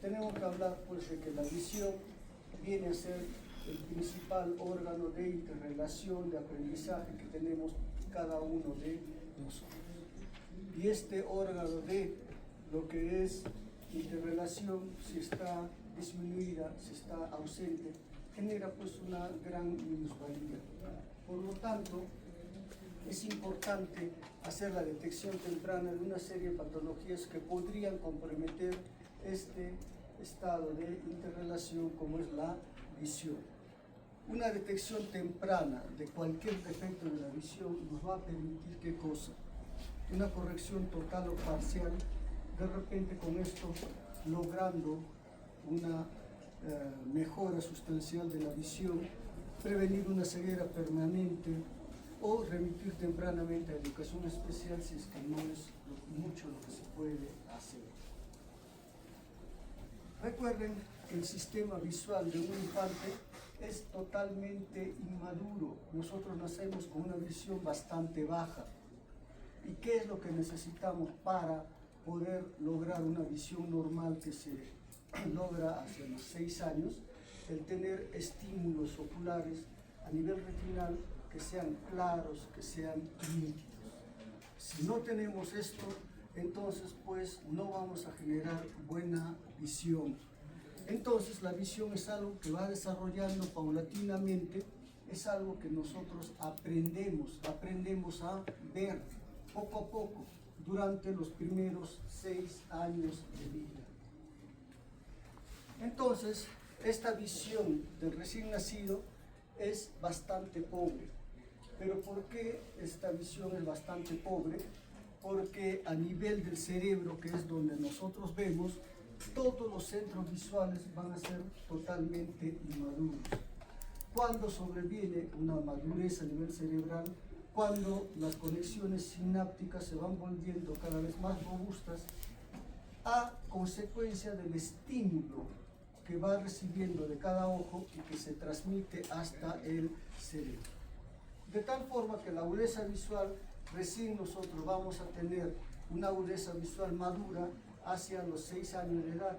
tenemos que hablar pues de que la visión viene a ser el principal órgano de interrelación, de aprendizaje que tenemos cada uno de nosotros. Y este órgano de lo que es interrelación, si está disminuida, si está ausente, genera pues una gran minusvalía. Por lo tanto, es importante hacer la detección temprana de una serie de patologías que podrían comprometer este estado de interrelación como es la visión. Una detección temprana de cualquier defecto de la visión nos va a permitir ¿qué cosa? Una corrección total o parcial, de repente con esto logrando una mejora sustancial de la visión, prevenir una ceguera permanente o remitir tempranamente a educación especial si es que no es mucho lo que se puede hacer. Recuerden que el sistema visual de un infante es totalmente inmaduro. Nosotros nacemos con una visión bastante baja. ¿Y qué es lo que necesitamos para poder lograr una visión normal que se logra hacia los 6 años? El tener estímulos oculares a nivel retinal que sean claros, que sean nítidos. Si no tenemos esto, entonces pues no vamos a generar buena visión. Entonces la visión es algo que va desarrollando paulatinamente, es algo que nosotros aprendemos a ver poco a poco durante los primeros 6 años de vida. Entonces, esta visión del recién nacido es bastante pobre. ¿Pero por qué esta visión es bastante pobre? Porque a nivel del cerebro, que es donde nosotros vemos, todos los centros visuales van a ser totalmente inmaduros. Cuando sobreviene una madurez a nivel cerebral, cuando las conexiones sinápticas se van volviendo cada vez más robustas a consecuencia del estímulo que va recibiendo de cada ojo y que se transmite hasta el cerebro. De tal forma que la agudeza visual, recién nosotros vamos a tener una agudeza visual madura hacia los 6 años de edad,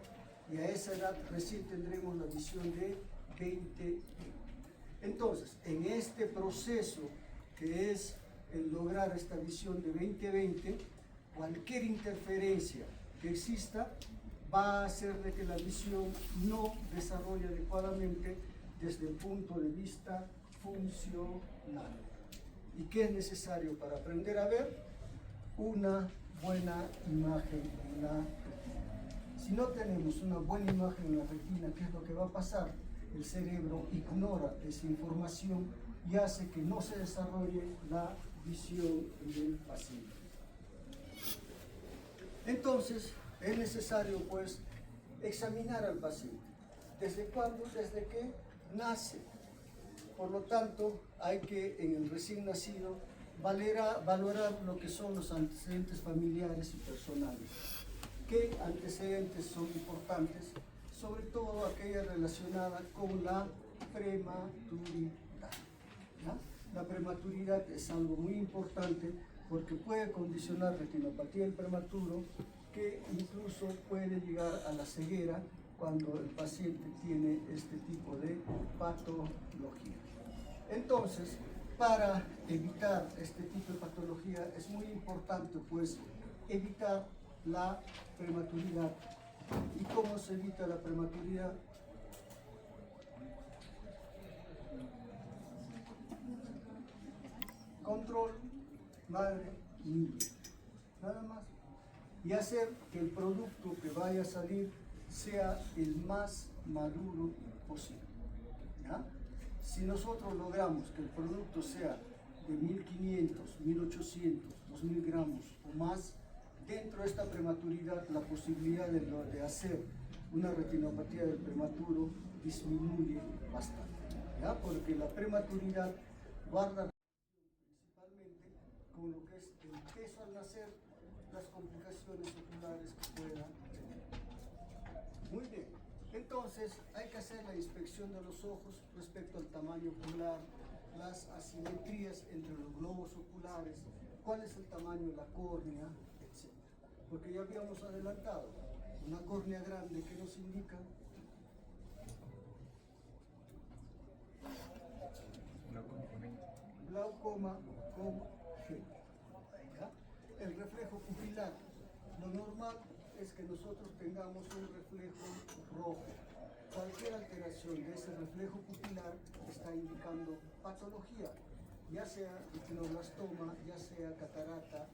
y a esa edad recién tendremos la visión de 20. Entonces, en este proceso que es el lograr esta visión de 20-20, cualquier interferencia que exista va a hacer de que la visión no desarrolle adecuadamente desde el punto de vista funcional. ¿Y qué es necesario para aprender a ver? Una buena imagen en la retina. Si no tenemos una buena imagen en la retina, ¿qué es lo que va a pasar? El cerebro ignora esa información y hace que no se desarrolle la visión del paciente. Entonces, es necesario pues examinar al paciente. ¿Desde cuándo? Desde que nace. Por lo tanto, hay que en el recién nacido valorar lo que son los antecedentes familiares y personales. ¿Qué antecedentes son importantes? Sobre todo aquella relacionada con la prematuridad. ¿Ya? La prematuridad es algo muy importante porque puede condicionar retinopatía del prematuro, que incluso puede llegar a la ceguera cuando el paciente tiene este tipo de patología. Entonces, para evitar este tipo de patología es muy importante pues evitar la prematuridad. ¿Y cómo se evita la prematuridad? Control, madre, niño, nada más. Y hacer que el producto que vaya a salir sea el más maduro posible. ¿Ya? Si nosotros logramos que el producto sea de 1500, 1800, 2000 gramos o más, dentro de esta prematuridad la posibilidad de hacer una retinopatía del prematuro disminuye bastante. ¿Ya? Porque la prematuridad guarda principalmente con lo que es el peso al nacer, las complicaciones oculares que pueda tener. Muy bien, entonces hay que hacer la inspección de los ojos respecto al tamaño ocular, las asimetrías entre los globos oculares, cuál es el tamaño de la córnea, etc. Porque ya habíamos adelantado, una córnea grande que nos indica glaucoma congénito. El reflejo pupilar, lo normal es que nosotros tengamos un reflejo rojo. Cualquier alteración de ese reflejo pupilar está indicando patología, ya sea retinoblastoma, ya sea catarata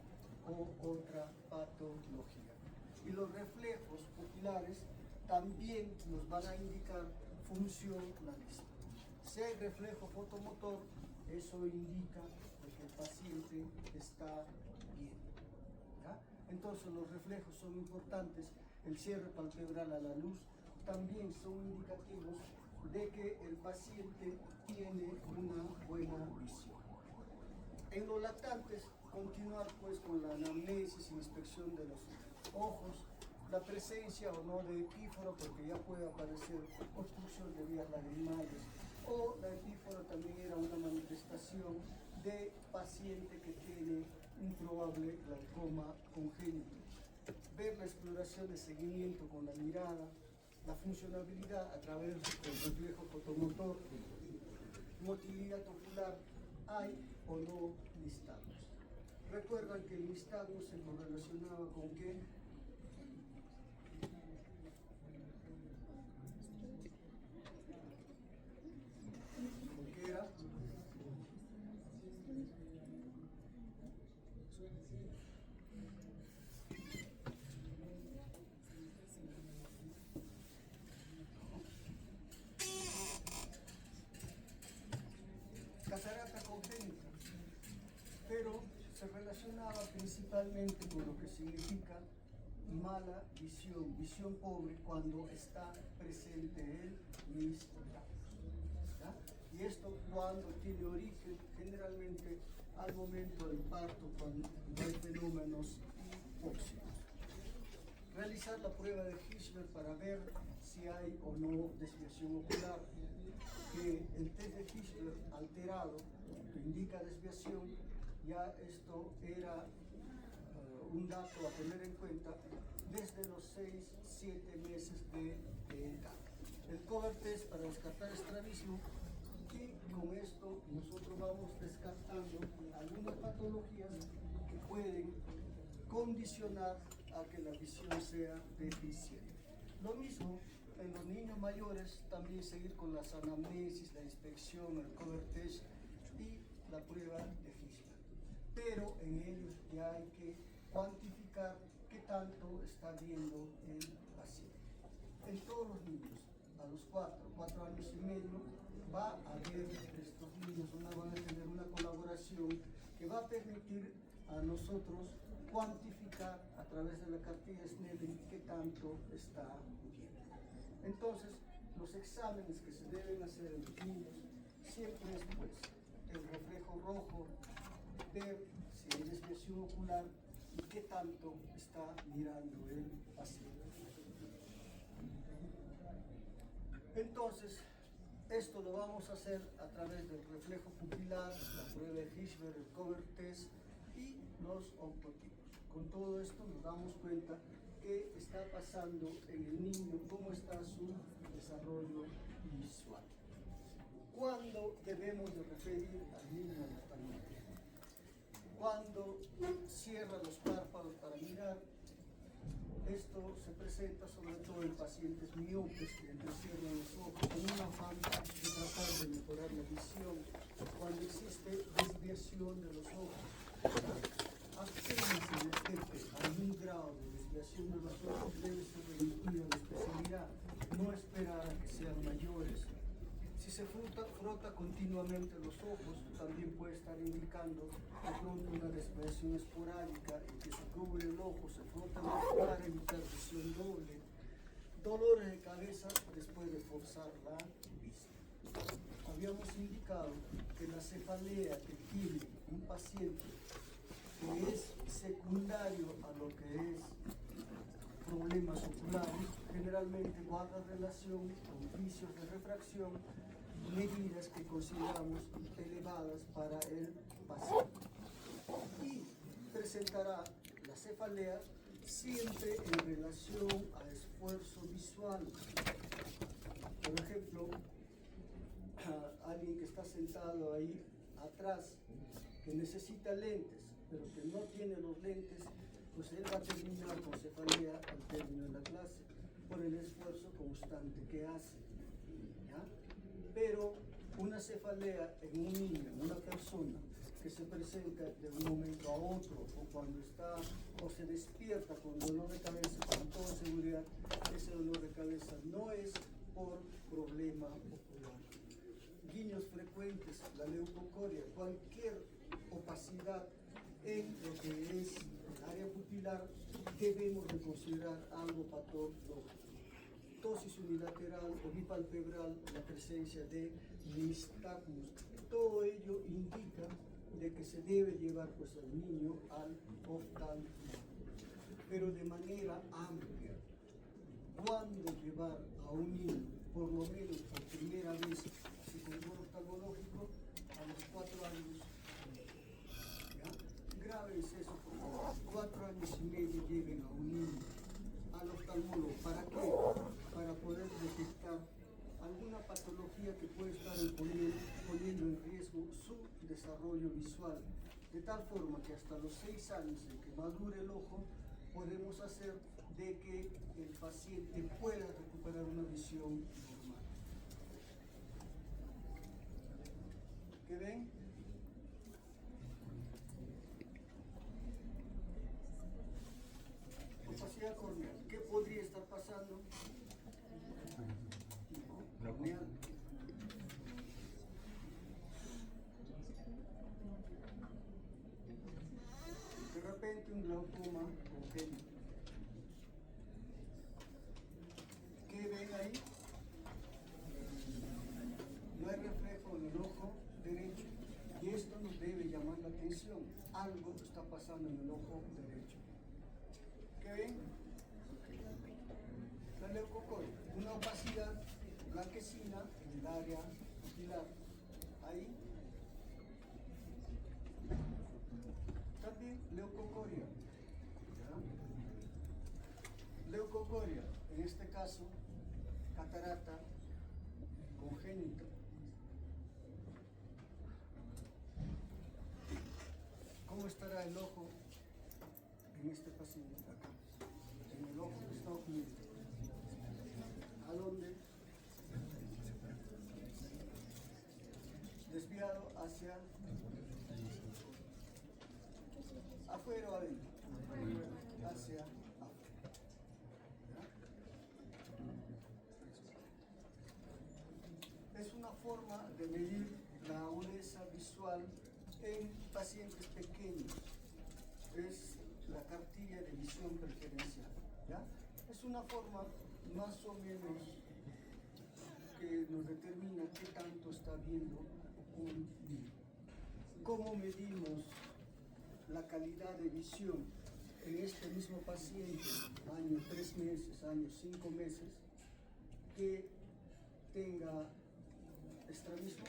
o otra patología. Y los reflejos pupilares también nos van a indicar función la vista. Si hay reflejo fotomotor, eso indica que el paciente está bien. ¿Ya? Entonces los reflejos son importantes, el cierre palpebral a la luz también son indicativos de que el paciente tiene una buena visión. En los lactantes, continuar pues con la anamnesis, inspección de los ojos, la presencia o no de epíforo, porque ya puede aparecer obstrucción de vías lagrimales, o la epífora también era una manifestación de paciente que tiene un probable glaucoma congénito. Ver la exploración de seguimiento con la mirada, la funcionabilidad a través del reflejo fotomotor, motilidad ocular, hay o no nistagmus. Recuerdan que el nistagmus se correlacionaba con qué? ¿Con qué era? Catarata congénita, pero se relacionaba principalmente con lo que significa mala visión, visión pobre cuando está presente el nistagmus. Y esto cuando tiene origen generalmente al momento del parto, cuando hay fenómenos hipóxicos. Realizar la prueba de Hirschberg para ver si hay o no desviación ocular, que el test de Hirschberg alterado que indica desviación, ya esto era un dato a tener en cuenta desde los 6-7 meses de edad. El cover test para descartar estrabismo, y con esto nosotros vamos descartando algunas patologías que pueden condicionar a que la visión sea deficiente. Lo mismo en los niños mayores, también seguir con las anamnesis, la inspección, el cover test y la prueba de Hirschberg. Pero en ellos ya hay que cuantificar qué tanto está viendo el paciente. En todos los niños, a los 4 años y medio, va a haber estos niños, van a tener una colaboración que va a permitir a nosotros cuantificar a través de la cartilla Snellen qué tanto está bien. Entonces, los exámenes que se deben hacer en los niños siempre es pues el reflejo rojo, ver si hay desviación ocular y qué tanto está mirando el paciente. Entonces, esto lo vamos a hacer a través del reflejo pupilar, la prueba de Hirschberg, el cover test y los octotipos. Con todo esto nos damos cuenta qué está pasando en el niño, cómo está su desarrollo visual. ¿Cuándo debemos de referir al niño al oftalmólogo? Cuando cierra los párpados para mirar. Esto se presenta sobre todo en pacientes miopes que entrecierran los ojos con un afán de tratar de mejorar la visión, cuando existe desviación de los ojos. Apenas se detecte algún grado de desviación de los ojos, debe ser remitida a la especialidad, no esperar a que sean mayores. Si se frota continuamente los ojos, también puede estar indicando de pronto una desviación esporádica en que se cubre el ojo, se frota para evitar visión doble, dolores de cabeza después de forzar la vista. Habíamos indicado que la cefalea que tiene un paciente que es secundario a lo que es problemas oculares, generalmente guarda relación con vicios de refracción, medidas que consideramos elevadas para el paciente. Y presentará la cefalea siempre en relación a esfuerzo visual. Por ejemplo, alguien que está sentado ahí atrás, que necesita lentes, pero que no tiene los lentes, pues él va a terminar con cefalea al término de la clase, por el esfuerzo constante que hace, ¿ya? Pero una cefalea en un niño, en una persona, que se presenta de un momento a otro, o cuando está, o se despierta con dolor de cabeza, con toda seguridad, ese dolor de cabeza no es por problema ocular. Guiños frecuentes, la leucocoria, cualquier opacidad en lo que es el área pupilar, debemos de considerar algo patológico. Tosis unilateral o bipalpebral, la presencia de nistagmus. Todo ello indica de que se debe llevar pues al niño al oftalmo, pero de manera amplia. ¿Cuándo llevar a un niño, por lo menos por primera vez, a su control oftalmológico? A los 4 años. ¿Ya? Grave es eso, porque 4 años y medio lleven a un niño al oftalmólogo. ¿Para qué? Para poder detectar alguna patología que puede estar poniendo en riesgo su desarrollo visual, de tal forma que hasta los 6 años en que madure el ojo, podemos hacer de que el paciente pueda recuperar una visión normal. ¿Qué ven? Opacidad corneal. ¿Qué podría estar pasando? Corneal. De repente un glaucoma congénito. ¿Qué ven ahí? No hay reflejo en el ojo derecho. Y esto nos debe llamar la atención. Algo está pasando en el ojo derecho. ¿Qué ven? La leucocoria, una opacidad blanquecina en el área pupilar. Ahí. También leucocoria. ¿Ya? Leucocoria, en este caso, catarata congénita. ¿Cómo estará el ojo en este paciente? Acá, en el ojo que está oculto. ¿A dónde? Desviado hacia afuera o adentro. Hacia afuera. ¿Ya? Es una forma de medir la agudeza visual en pacientes pequeños. Es la cartilla de visión preferencial. ¿Ya? Es una forma más o menos que nos determina qué tanto está viendo un niño. ¿Cómo medimos la calidad de visión en este mismo paciente, año 3 meses, año 5 meses, que tenga estrabismo?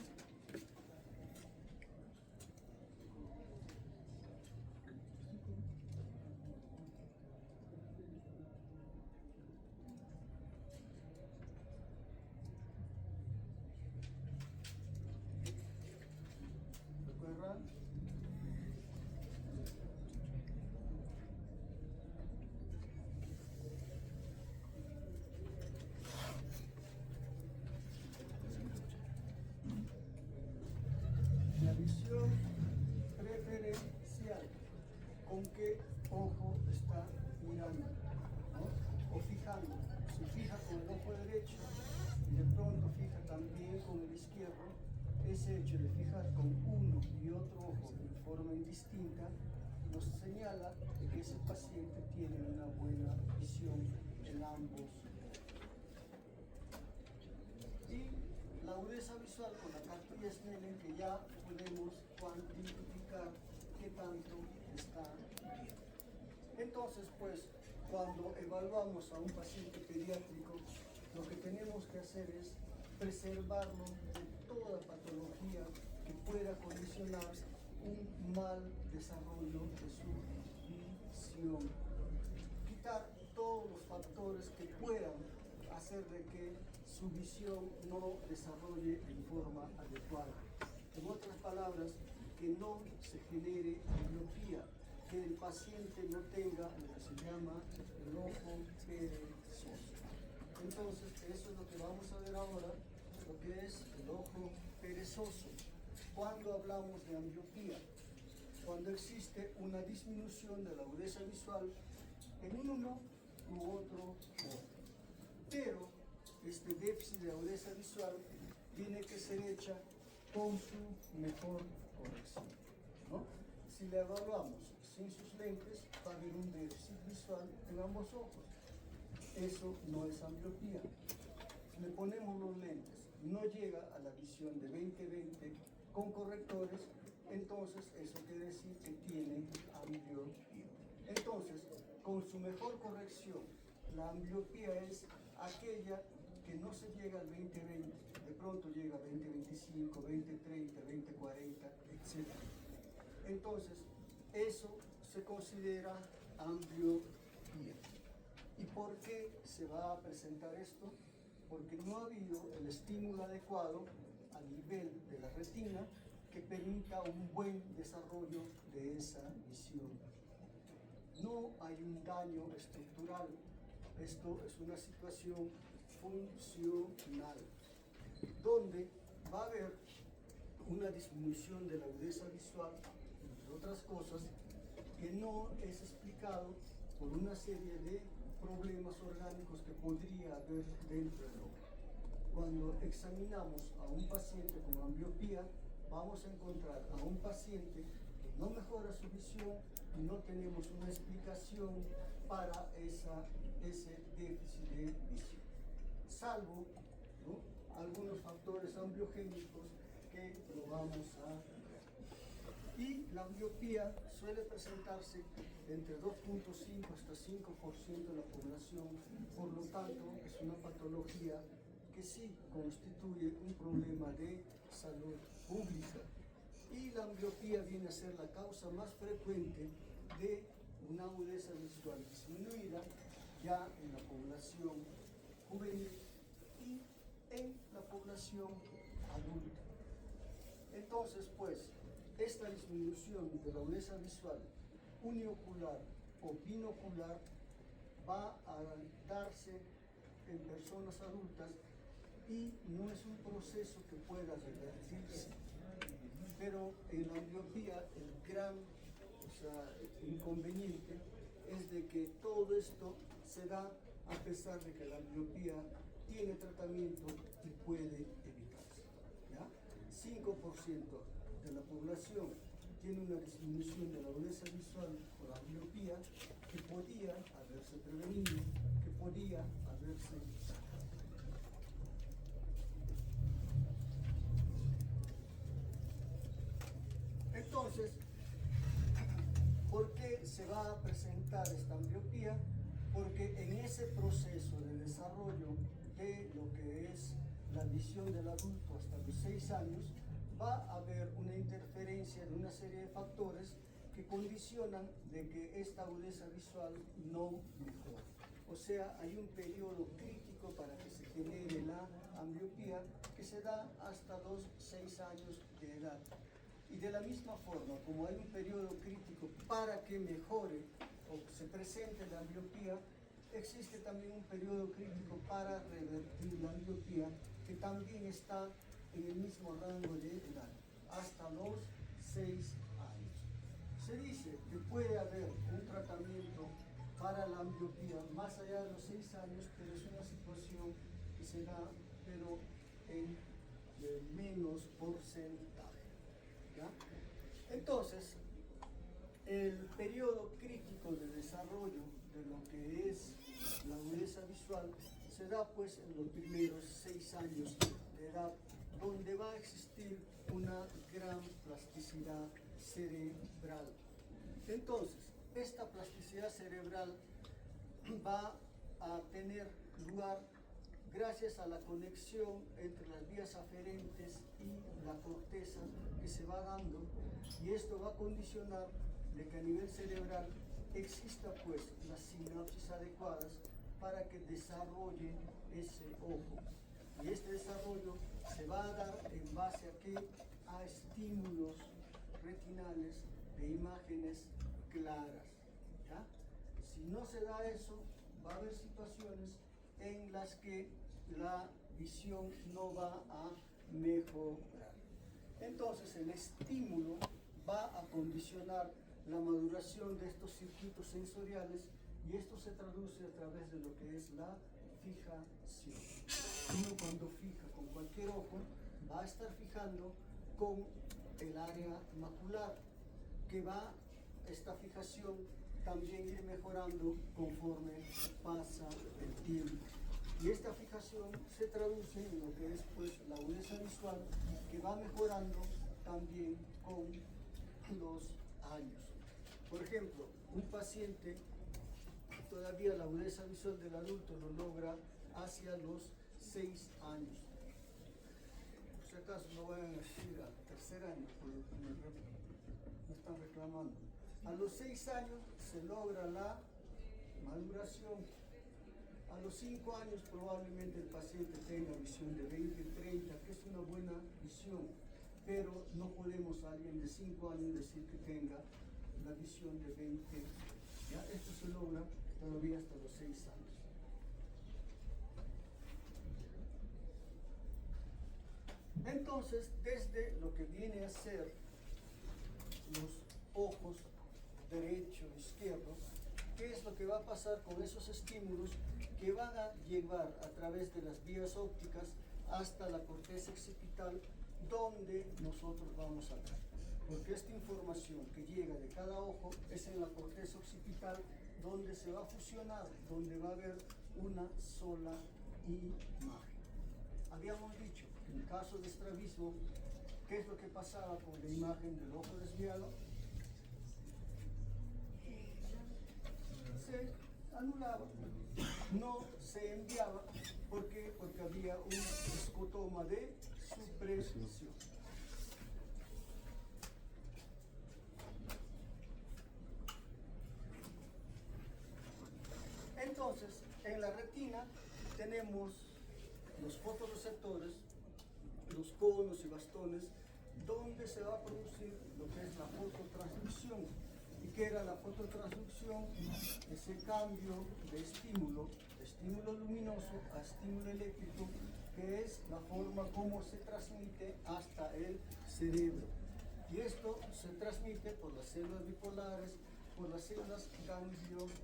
¿Recuerdan? La visión preferencial, ¿con qué ojo está mirando? ¿No? O fijando. Si fija con el ojo derecho y de pronto fija también con el izquierdo, ese hecho de fijar con uno y otro ojo de forma indistinta nos señala de que ese paciente tiene una buena visión en ambos. Y la agudeza visual con la cartilla Snellen, que ya podemos cuantificar qué tanto está bien. Entonces, pues, cuando evaluamos a un paciente pediátrico, lo que tenemos que hacer es preservarlo de toda patología que pueda condicionar un mal desarrollo de su visión. evitar todos los factores que puedan hacer de que su visión no desarrolle en forma adecuada. En otras palabras, que no se genere miopía, que el paciente no tenga lo que se llama el ojo perezoso. Entonces, eso es lo que vamos a ver ahora, lo que es el ojo perezoso. Cuando hablamos de ambliopía, cuando existe una disminución de la agudeza visual en uno u otro ojo. Pero este déficit de agudeza visual tiene que ser hecha con su mejor corrección, ¿no? Si le evaluamos sin sus lentes, va a haber un déficit visual en ambos ojos. Eso no es ambliopía. Si le ponemos los lentes, no llega a la visión de 20/20 con correctores, entonces eso quiere decir que tiene ambliopía. Entonces, con su mejor corrección, la ambliopía es aquella que no se llega al 20/20, de pronto llega a 20/25, 20/30, 20/40, etc. Entonces, eso se considera ambliopía. ¿Y por qué se va a presentar esto? Porque no ha habido el estímulo adecuado a nivel de la retina que permita un buen desarrollo de esa visión. No hay un daño estructural, esto es una situación funcional, donde va a haber una disminución de la agudeza visual, entre otras cosas, que no es explicado por una serie de problemas orgánicos que podría haber dentro del ojo. Cuando examinamos a un paciente con ambliopía, vamos a encontrar a un paciente que no mejora su visión y no tenemos una explicación para ese déficit de visión, salvo, ¿no?, algunos factores ambliogénicos que lo vamos a ver. Y la ambliopía suele presentarse entre 2.5 hasta 5% de la población, por lo tanto es una patología que sí constituye un problema de salud pública. Y la ambliopía viene a ser la causa más frecuente de una agudeza visual disminuida ya en la población juvenil y en la población adulta. Entonces, pues, esta disminución de la agudeza visual uniocular o binocular va a darse en personas adultas y no es un proceso que pueda revertirse. Pero en la ambliopía el gran inconveniente es de que todo esto se da a pesar de que la ambliopía tiene tratamiento y puede evitarse, ¿ya? 5% de la población tiene una disminución de la agudeza visual por la ambliopía que podía haberse prevenido, que podía haberse tratado. Entonces, ¿por qué se va a presentar esta ambliopía? Porque en ese proceso de desarrollo de lo que es la visión del adulto hasta los 6 años, va a haber una interferencia de una serie de factores que condicionan de que esta agudeza visual no mejore. O sea, hay un periodo crítico para que se genere la ambliopía que se da hasta los 6 años de edad. Y de la misma forma, como hay un periodo crítico para que mejore o se presente la ambliopía, existe también un periodo crítico para revertir la ambliopía que también está en el mismo rango de edad, hasta los 6 años. Se dice que puede haber un tratamiento para la ambliopía más allá de los 6 años, pero es una situación que se da, pero en menos porcentaje, ¿ya? Entonces, el periodo crítico de desarrollo de lo que es la agudeza visual se da pues en los primeros 6 años de edad, donde va a existir una gran plasticidad cerebral. Entonces, esta plasticidad cerebral va a tener lugar gracias a la conexión entre las vías aferentes y la corteza que se va dando, y esto va a condicionar de que a nivel cerebral exista pues las sinapsis adecuadas para que desarrolle ese ojo. Y este desarrollo se va a dar en base a qué? A estímulos retinales de imágenes claras. ¿Ya? Si no se da eso, va a haber situaciones en las que la visión no va a mejorar. Entonces el estímulo va a condicionar la maduración de estos circuitos sensoriales y esto se traduce a través de lo que es la fijación. Uno cuando fija con cualquier ojo va a estar fijando con el área macular, que va esta fijación también ir mejorando conforme pasa el tiempo. Y esta fijación se traduce en lo que es pues la agudeza visual, que va mejorando también con los años. Por ejemplo, un paciente, todavía la agudeza visual del adulto lo logra hacia los 6 años. Por si acaso no vayan a decir al tercer año, porque me están reclamando. A los 6 años se logra la maduración. A los 5 años probablemente el paciente tenga visión de 20-30, que es una buena visión, pero no podemos a alguien de 5 años decir que tenga la visión de 20. ¿Ya? Esto se logra todavía hasta los 6 años. Entonces, desde lo que viene a ser los ojos derecho, izquierdo, ¿qué es lo que va a pasar con esos estímulos que van a llevar a través de las vías ópticas hasta la corteza occipital, donde nosotros vamos a ver? Porque esta información que llega de cada ojo es en la corteza occipital, donde se va a fusionar, donde va a haber una sola imagen. Habíamos dicho que en caso de estrabismo, ¿qué es lo que pasaba con la imagen del ojo desviado? Se anulaba, no se enviaba. ¿Por qué? Porque había un escotoma de supresión. Entonces, en la retina tenemos los fotorreceptores, los conos y bastones, donde se va a producir lo que es la fototransducción. ¿Y qué era la fototransducción? Ese cambio de estímulo luminoso a estímulo eléctrico, que es la forma como se transmite hasta el cerebro. Y esto se transmite por las células bipolares, por las células ganglionares,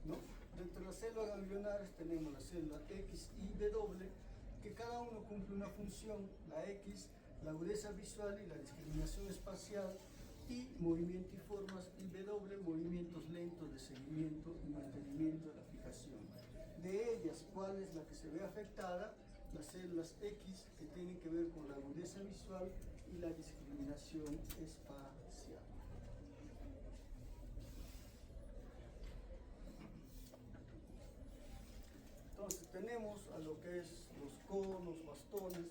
¿no? Dentro de las células ganglionares tenemos las células X y W, que cada uno cumple una función. La X, la agudeza visual y la discriminación espacial, y movimiento y formas, y W, movimientos lentos de seguimiento y mantenimiento de la fijación. De ellas, ¿cuál es la que se ve afectada? Las células X, que tienen que ver con la agudeza visual y la discriminación espacial. Entonces tenemos a lo que es los conos, bastones,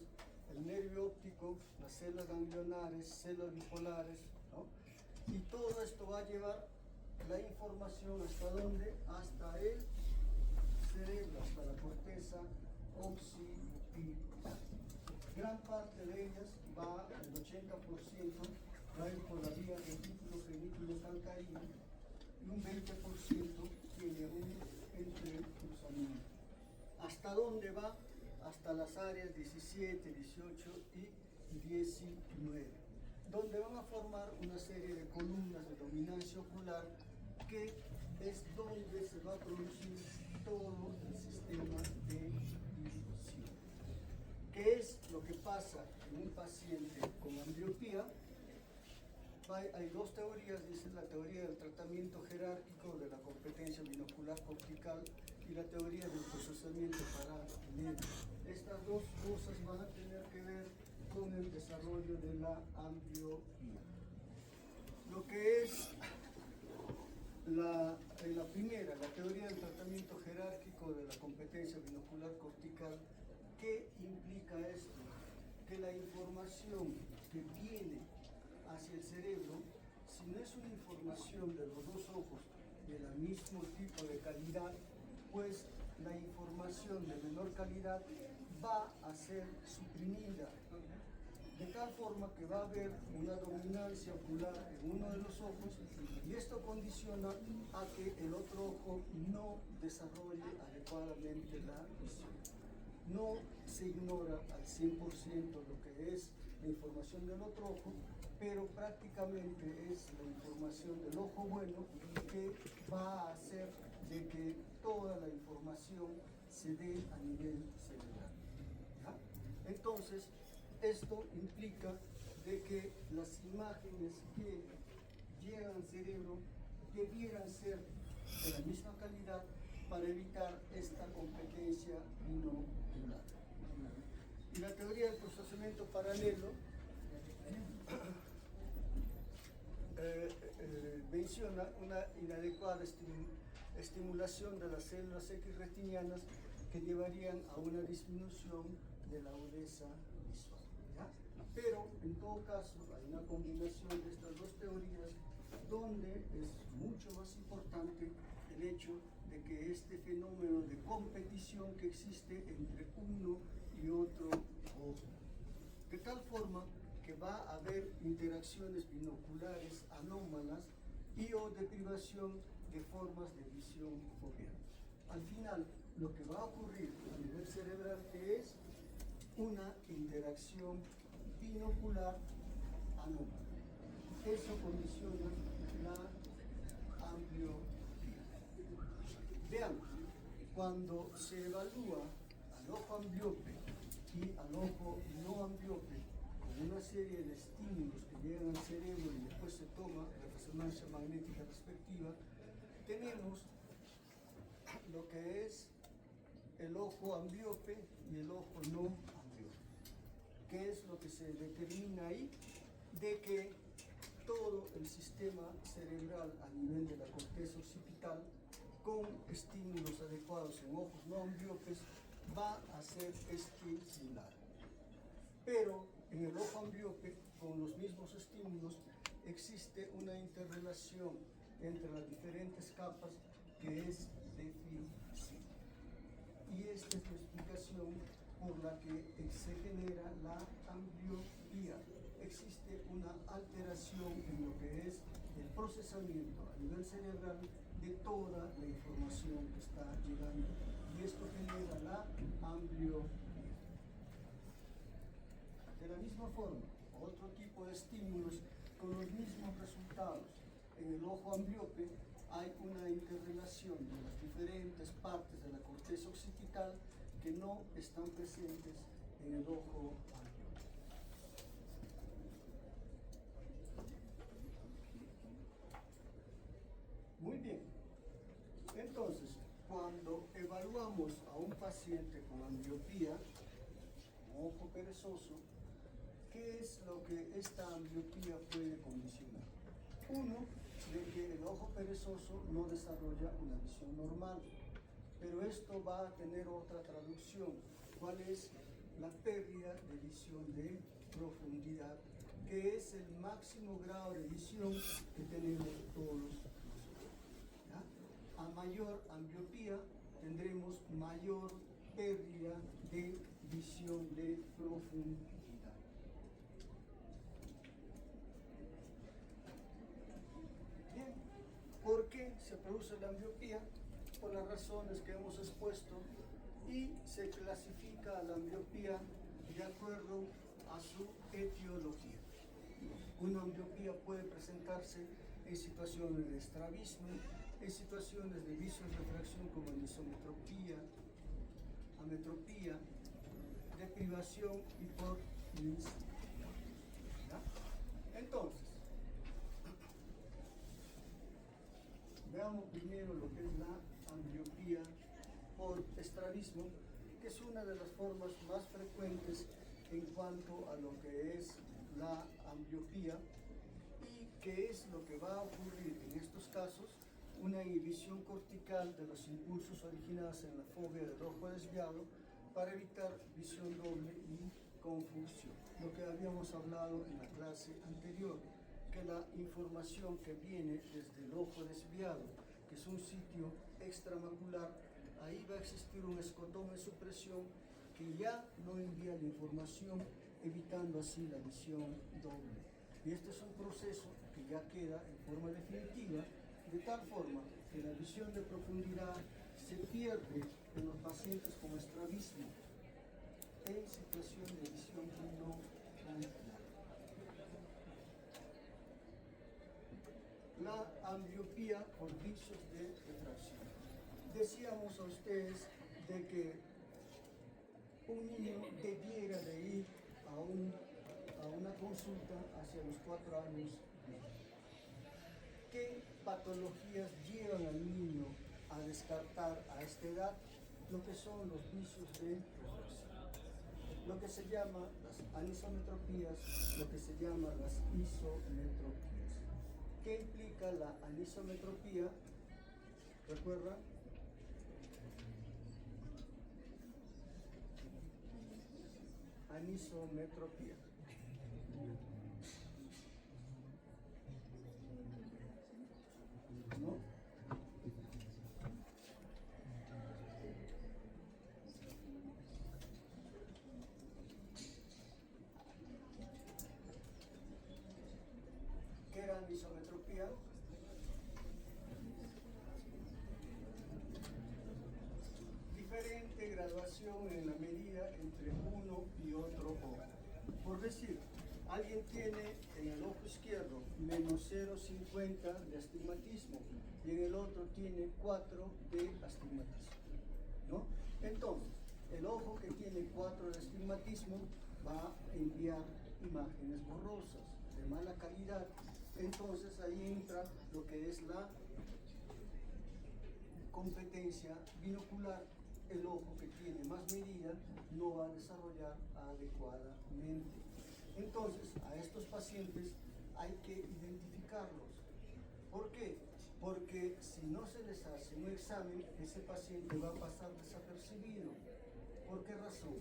el nervio óptico, las células ganglionares, células bipolares, ¿no? Y todo esto va a llevar la información ¿hasta dónde? Hasta el cerebro, hasta la corteza occipital. Gran parte de ellas va, el 80%, va a ir por la vía retículo genículo calcarino, y un 20% tiene un entrecruzamiento. ¿Hasta dónde va? Hasta las áreas 17, 18 y 19, donde van a formar una serie de columnas de dominancia ocular, que es donde se va a producir todo el sistema de visión. ¿Qué es lo que pasa en un paciente con ambliopía? Hay dos teorías, dice la teoría del tratamiento jerárquico de la competencia binocular cortical y la teoría del procesamiento paralelo. Estas dos cosas van a tener que ver con el desarrollo de la ambliopía. Lo que es la primera, la teoría del tratamiento jerárquico de la competencia binocular cortical, ¿qué implica esto? Que la información que viene hacia el cerebro, si no es una información de los dos ojos del mismo tipo de calidad, pues la información de menor calidad va a ser suprimida, de tal forma que va a haber una dominancia ocular en uno de los ojos y esto condiciona a que el otro ojo no desarrolle adecuadamente la visión. No se ignora al 100% lo que es la información del otro ojo, pero prácticamente es la información del ojo bueno que va a hacer de que toda la información se dé a nivel cerebral. ¿Ya? Entonces, esto implica de que las imágenes que llegan al cerebro debieran ser de la misma calidad para evitar esta competencia binocular. Y la teoría del procesamiento paralelo menciona una inadecuada estimulación de las células X retinianas que llevarían a una disminución de la agudeza visual. ¿Ya? Pero en todo caso hay una combinación de estas dos teorías donde es mucho más importante el hecho de que este fenómeno de competición que existe entre uno y otro ojo, de tal forma que va a haber interacciones binoculares anómalas y o deprivación de formas de visión foveal. Al final, lo que va a ocurrir a nivel cerebral es una interacción binocular anómala. Eso condiciona la ambliopía. Veamos, cuando se evalúa al ojo ambliope y al ojo no ambliope con una serie de estímulos que llegan al cerebro y después se toma la resonancia magnética respectiva, tenemos lo que es el ojo ambliope y el ojo no ambliope. ¿Qué es lo que se determina ahí? De que todo el sistema cerebral a nivel de la corteza occipital, con estímulos adecuados en ojos no ambliopes, va a ser estimulado. Pero en el ojo ambliope, con los mismos estímulos, existe una interrelación entre las diferentes capas que es deficiente. Y esta es la explicación por la que se genera la ambliopía. Existe una alteración en lo que es el procesamiento a nivel cerebral de toda la información que está llegando. Y esto genera la ambliopía. De la misma forma, otro tipo de estímulos con los mismos resultados. En el ojo ambliope hay una interrelación de las diferentes partes de la corteza occipital que no están presentes en el ojo ambliope. Muy bien. Entonces, cuando evaluamos a un paciente con ambliopía, con ojo perezoso, ¿qué es lo que esta ambliopía puede condicionar? Uno, de que el ojo perezoso no desarrolla una visión normal, pero esto va a tener otra traducción. ¿Cuál es? La pérdida de visión de profundidad, que es el máximo grado de visión que tenemos todos nosotros. ¿Ya? A mayor ambliopía tendremos mayor pérdida de visión de profundidad. Bien, ¿por qué se produce la ambliopía? Por las razones que hemos expuesto, y se clasifica a la ambliopía de acuerdo a su etiología. Una ambliopía puede presentarse en situaciones de estrabismo, en situaciones de visiorefracción como anisometropía, ametropía, deprivación y por lince. Entonces, veamos primero lo que es la ambliopía por estrabismo, que es una de las formas más frecuentes en cuanto a lo que es la ambliopía, y qué es lo que va a ocurrir en estos casos: una inhibición cortical de los impulsos originados en la fobia del ojo desviado para evitar visión doble y confusión. Lo que habíamos hablado en la clase anterior, que la información que viene desde el ojo desviado, que que es un sitio extramacular, ahí va a existir un escotón de supresión que ya no envía la información, evitando así la visión doble. Y este es un proceso que ya queda en forma definitiva, de tal forma que la visión de profundidad se pierde en los pacientes con estrabismo, en situación de visión no amplia. La ambliopía por vicios de refracción. Decíamos a ustedes de que un niño debiera de ir a una consulta hacia los 4 años. ¿Qué patologías llevan al niño a descartar a esta edad? Lo que son los vicios de refracción, lo que se llama las anisometropías, lo que se llama las isometropías. ¿Qué implica la anisometropía? ¿Recuerdan? Anisometropía. ¿No? ¿Qué era anisometropía? Diferente graduación en la medida entre uno y otro ojo. Por decir, alguien tiene en el ojo izquierdo menos 0,50 de astigmatismo y en el otro tiene 4 de astigmatismo, ¿no? Entonces, el ojo que tiene 4 de astigmatismo va a enviar imágenes borrosas, de mala calidad. Entonces ahí entra lo que es la competencia binocular. El ojo que tiene más medida no va a desarrollar adecuadamente. Entonces, a estos pacientes hay que identificarlos. ¿Por qué? Porque si no se les hace un examen, ese paciente va a pasar desapercibido. ¿Por qué razón?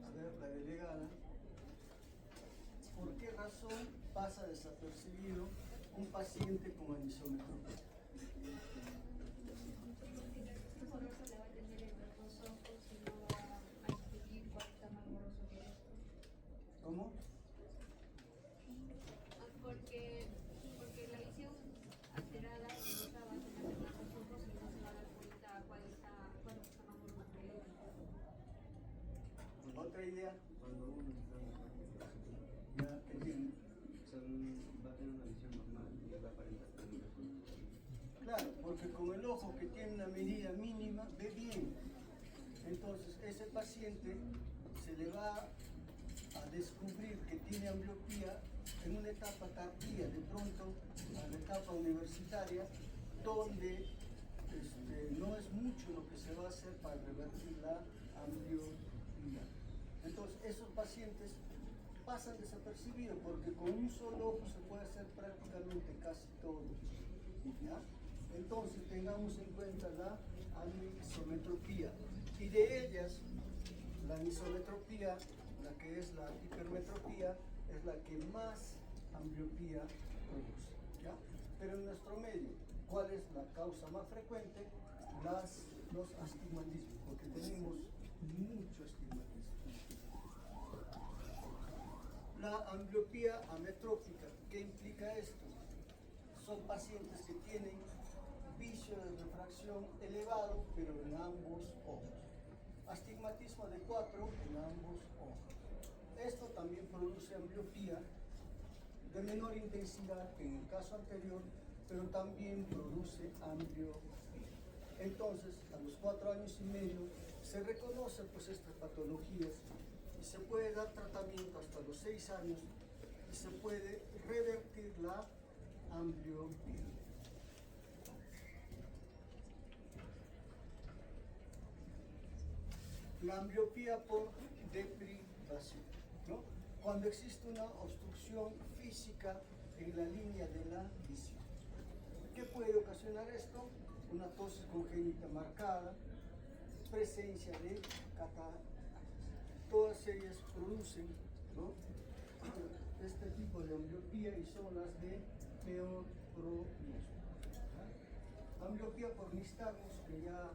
A ver, la delegada. ¿Por qué razón pasa desapercibido un paciente con anisometropía? Por eso le va a tener en los ojos y no va a distinguir cuál está más borroso que esto. ¿Cómo? Porque la visión alterada y esa va a tener en los ojos y no se va a dar cuenta cuál está más borroso que el otro. ¿Otra idea? Cuando uno está Ya, entiendo. va a tener una visión normal y va a aparentar tener una. Claro, porque con el ojo que tiene una medida mínima ve bien. Entonces, ese paciente se le va a descubrir que tiene ambliopía en una etapa tardía, de pronto a la etapa universitaria, donde no es mucho lo que se va a hacer para revertir la ambliopía. Entonces, esos pacientes pasan desapercibidos porque con un solo ojo se puede hacer prácticamente casi todo. ¿Ya? Entonces tengamos en cuenta la anisometropía, y de ellas la anisometropía, la que es la hipermetropía, es la que más ambliopía produce, ¿ya? Pero en nuestro medio, ¿cuál es la causa más frecuente? Los astigmatismos, porque tenemos mucho astigmatismo. La ambliopía ametrófica, ¿qué implica esto? Son pacientes que tienen vicio de refracción elevado, pero en ambos ojos. Astigmatismo de 4 en ambos ojos. Esto también produce ambliopía de menor intensidad que en el caso anterior, pero también produce ambliopía. Entonces, a los 4 años y medio se reconocen pues estas patologías y se puede dar tratamiento hasta los 6 años y se puede revertir la ambliopía. La ambliopía por deprivación, ¿no? Cuando existe una obstrucción física en la línea de la visión. ¿Qué puede ocasionar esto? Una ptosis congénita marcada, presencia de cataratas. todas ellas producen, ¿no?, este tipo de ambliopía y son las de peor pronóstico. Ambliopía por nistagmus, que ya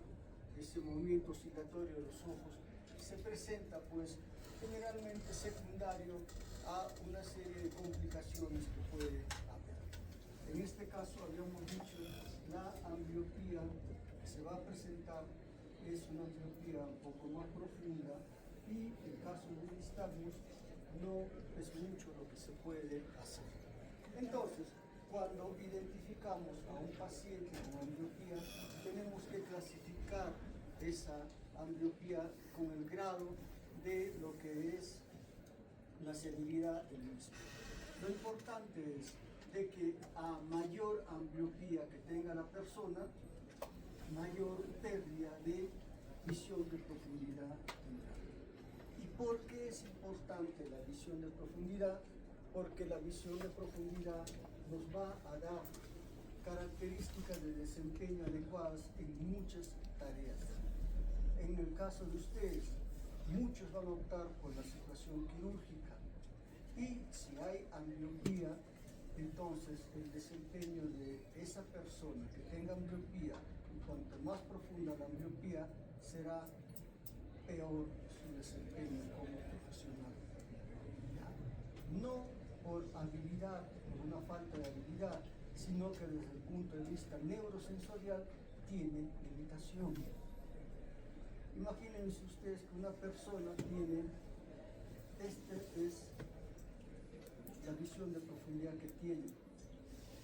ese movimiento oscilatorio de los ojos se presenta pues generalmente secundario a una serie de complicaciones que puede haber. En este caso habíamos dicho la ambliopía que se va a presentar es una ambliopía un poco más profunda y en caso de nistagmus no es mucho lo que se puede hacer. Entonces, cuando identificamos a un paciente con ambliopía, tenemos que clasificar esa ambliopía con el grado de lo que es la severidad del mismo. Lo importante es de que a mayor ambliopía que tenga la persona, mayor pérdida de visión de profundidad tendrá. ¿Y por qué es importante la visión de profundidad? Porque la visión de profundidad nos va a dar características de desempeño adecuadas en muchas tareas. En el caso de ustedes, muchos van a optar por la situación quirúrgica y si hay ambliopía, entonces el desempeño de esa persona que tenga ambliopía, y cuanto más profunda la ambliopía, será peor su desempeño como profesional. ¿Ya? No por habilidad, por una falta de habilidad, sino que desde el punto de vista neurosensorial tiene limitación. Imagínense ustedes que una persona tiene, esta es la visión de profundidad que tiene,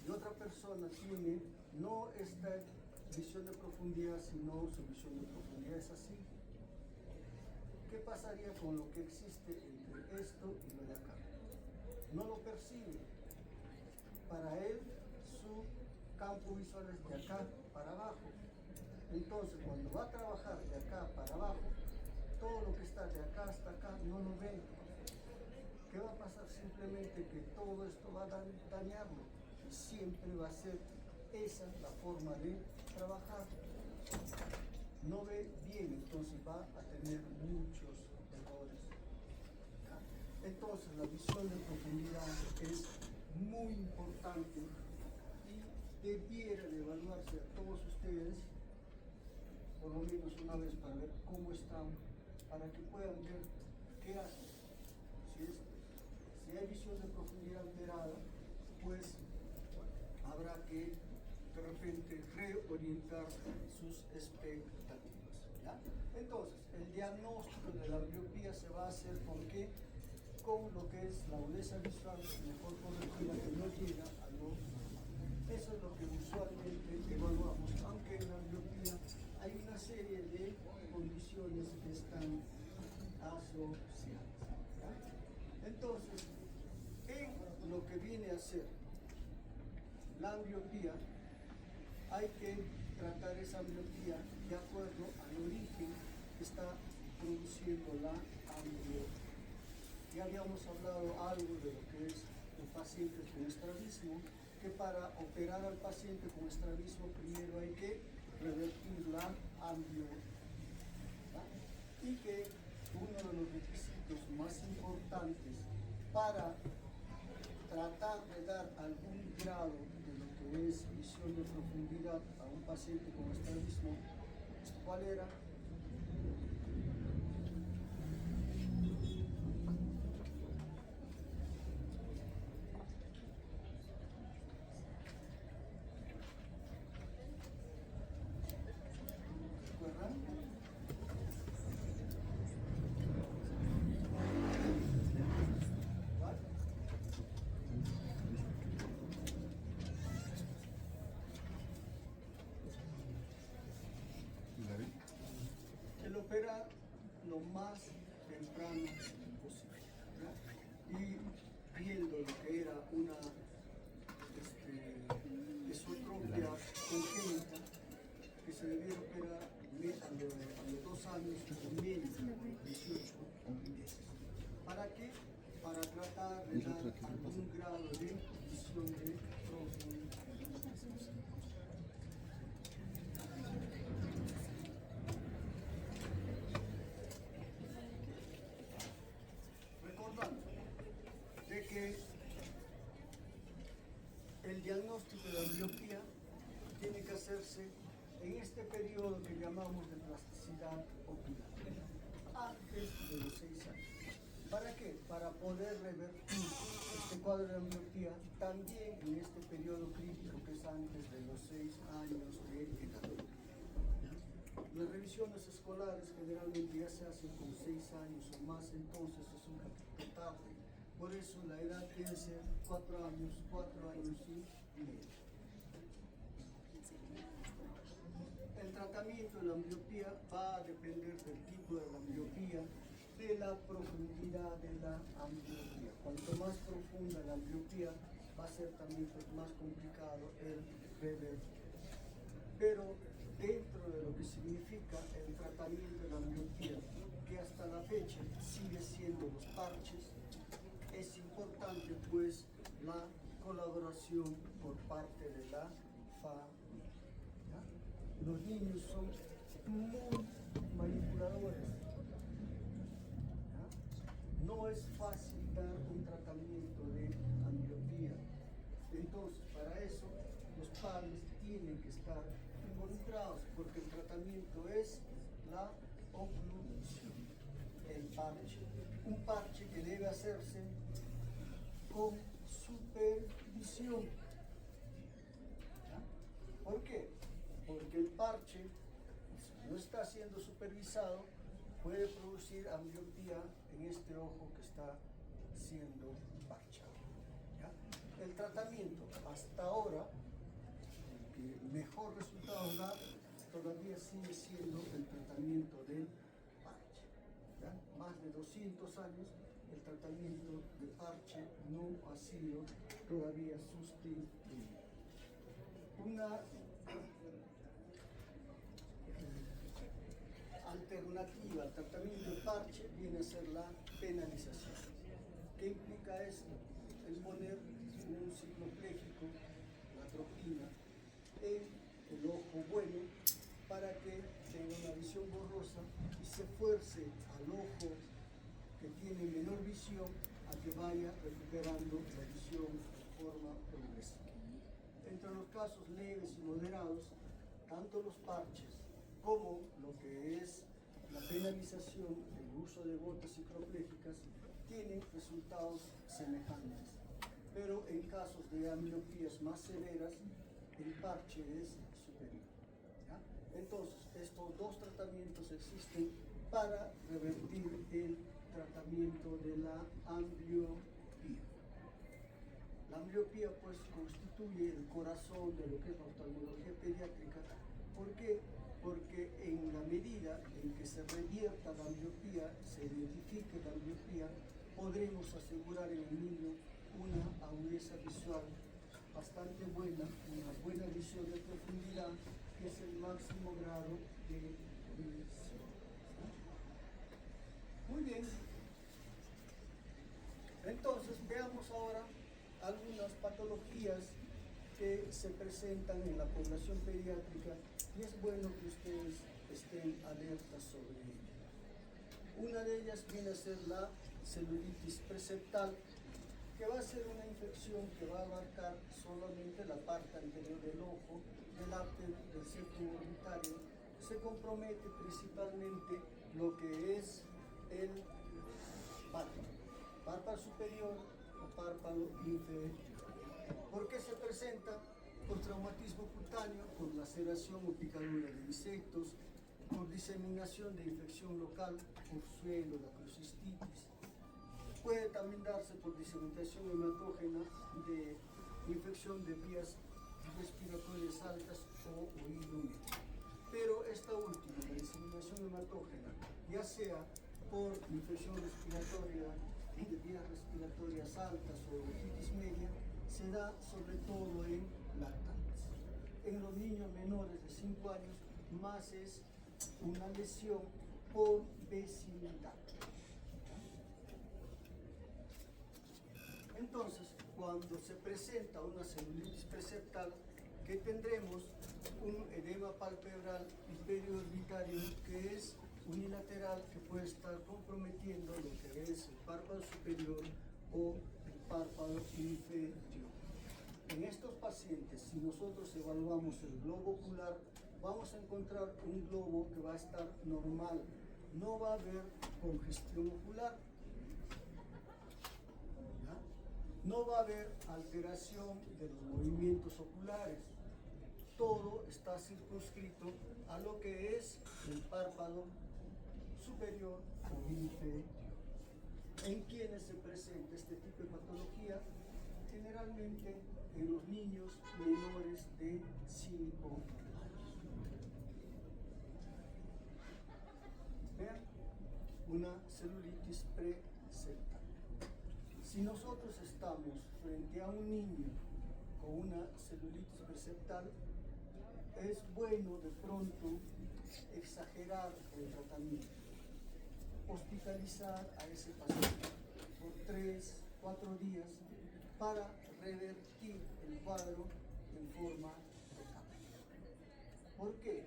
y otra persona tiene no esta visión de profundidad, sino su visión de profundidad es así. ¿Qué pasaría con lo que existe entre esto y lo de acá? No lo percibe. Para él, su campo visual es de acá para abajo. Entonces, cuando va a trabajar de acá para abajo, todo lo que está de acá hasta acá no lo ve. ¿Qué va a pasar? Simplemente que todo esto va a dañarlo. Y siempre va a ser esa la forma de trabajar. No ve bien, entonces va a tener muchos errores. ¿Ya? Entonces, la visión de profundidad es muy importante y debiera de evaluarse a todos ustedes por lo menos una vez para ver cómo están, para que puedan ver qué hacen. Si hay visión de profundidad alterada, pues habrá que de repente reorientar sus expectativas. ¿Ya? Entonces, el diagnóstico de la ambliopía se va a hacer con qué? Con lo que es la agudeza visual mejor corregida que no llega a lo normal. Eso es lo que usualmente evaluamos, aunque en la ambliopía hay una serie de condiciones que están asociadas. ¿Ya? Entonces, en lo que viene a ser la ambliopía, hay que tratar esa ambliopía de acuerdo al origen que está produciendo la ambliopía. Ya habíamos hablado algo de lo que es los pacientes con estrabismo, que para operar al paciente con estrabismo primero hay que revertir la ambliopía. Y que uno de los requisitos más importantes para tratar de dar algún grado de lo que es visión de profundidad a un paciente con estrabismo, ¿cuál era? ¿Recuerdan? ¿Cuál? El operar lo más temprano posible, ¿ya? Y viendo lo que era una esotropia congénita que se debía operar a los 2 años y medio, 18 meses. ¿Para qué? Para tratar de dar algún grado de visión de profundidad. ambliopía tiene que hacerse en este periodo que llamamos de plasticidad ocular, antes de los 6 años. ¿Para qué? Para poder revertir este cuadro de ambliopía también en este periodo crítico que es antes de los 6 años de edad. Las revisiones escolares generalmente ya se hacen con 6 años o más, entonces es un poquito tarde. Por eso la edad debe ser 4 años y medio. El tratamiento de la ambliopía va a depender del tipo de la ambliopía, de la profundidad de la ambliopía. Cuanto más profunda la ambliopía, va a ser también más complicado el revertir. Pero dentro de lo que significa el tratamiento de la ambliopía, que hasta la fecha sigue siendo los parches, es importante pues la colaboración por parte de la familia. ¿Ya? Los niños son muy manipuladores. ¿Ya? No es fácil dar un tratamiento de ambliopía. Entonces, para eso, los padres tienen que estar involucrados, porque el tratamiento es la oclusión, el parche. Un parche que debe hacerse con supervisión. ¿Ya? ¿Por qué? Porque el parche, si no está siendo supervisado, puede producir ambliopía en este ojo que está siendo parchado. ¿Ya? El tratamiento hasta ahora, el que mejor resultados da, todavía sigue siendo el tratamiento del parche. ¿Ya? Más de 200 años, el tratamiento de parche no ha sido todavía sustituido. Una alternativa al tratamiento de parche viene a ser la penalización. ¿Qué implica esto? El poner un ciclopléjico, la atropina, en el ojo bueno para que tenga una visión borrosa y se fuerce al ojo que tiene menor visión a que vaya recuperando la visión de forma progresiva. Entre los casos leves y moderados, tanto los parches como lo que es la penalización, el uso de botas cicloplégicas, tienen resultados semejantes. Pero en casos de ambliopías más severas, el parche es superior. ¿Ya? Entonces, estos dos tratamientos existen para revertir el tratamiento de la ambliopía. La ambliopía pues constituye el corazón de lo que es la oftalmología pediátrica. ¿Por qué? Porque en la medida en que se revierta la ambliopía, se identifique la ambliopía, podremos asegurar en el niño una agudeza visual bastante buena, una buena visión de profundidad, que es el máximo grado de visión. Muy bien. Entonces, veamos ahora algunas patologías que se presentan en la población pediátrica y es bueno que ustedes estén alertas sobre ello. Una de ellas viene a ser la celulitis preceptal, que va a ser una infección que va a abarcar solamente la parte anterior del ojo, del ápice del septum orbitario. Se compromete principalmente lo que es el párpado superior o párpado inferior. ¿Por qué se presenta? Por traumatismo cutáneo, por laceración o picadura de insectos, por diseminación de infección local, por suelo, la crucistitis. Puede también darse por diseminación hematógena de infección de vías respiratorias altas o oído medio. Pero esta última, la diseminación hematógena, ya sea por infección respiratoria de vías respiratorias altas o otitis media, se da sobre todo en lactantes. En los niños menores de 5 años, más es una lesión por vecindad. Entonces, cuando se presenta una celulitis preceptal, que tendremos un edema palpebral periorbitario que es unilateral, que puede estar comprometiendo lo que es el párpado superior o el párpado inferior. en estos pacientes, si nosotros evaluamos el globo ocular, vamos a encontrar un globo que va a estar normal, no va a haber congestión ocular, ¿ya? No va a haber alteración de los movimientos oculares, todo está circunscrito a lo que es el párpado superior o inferior. ¿En quienes se presenta este tipo de patología? Generalmente en los niños menores de 5 años. Vean, una celulitis preseptal. Si nosotros estamos frente a un niño con una celulitis preseptal, es bueno de pronto exagerar el tratamiento, hospitalizar a ese paciente por 3, 4 días para revertir el cuadro en forma total. ¿Por qué?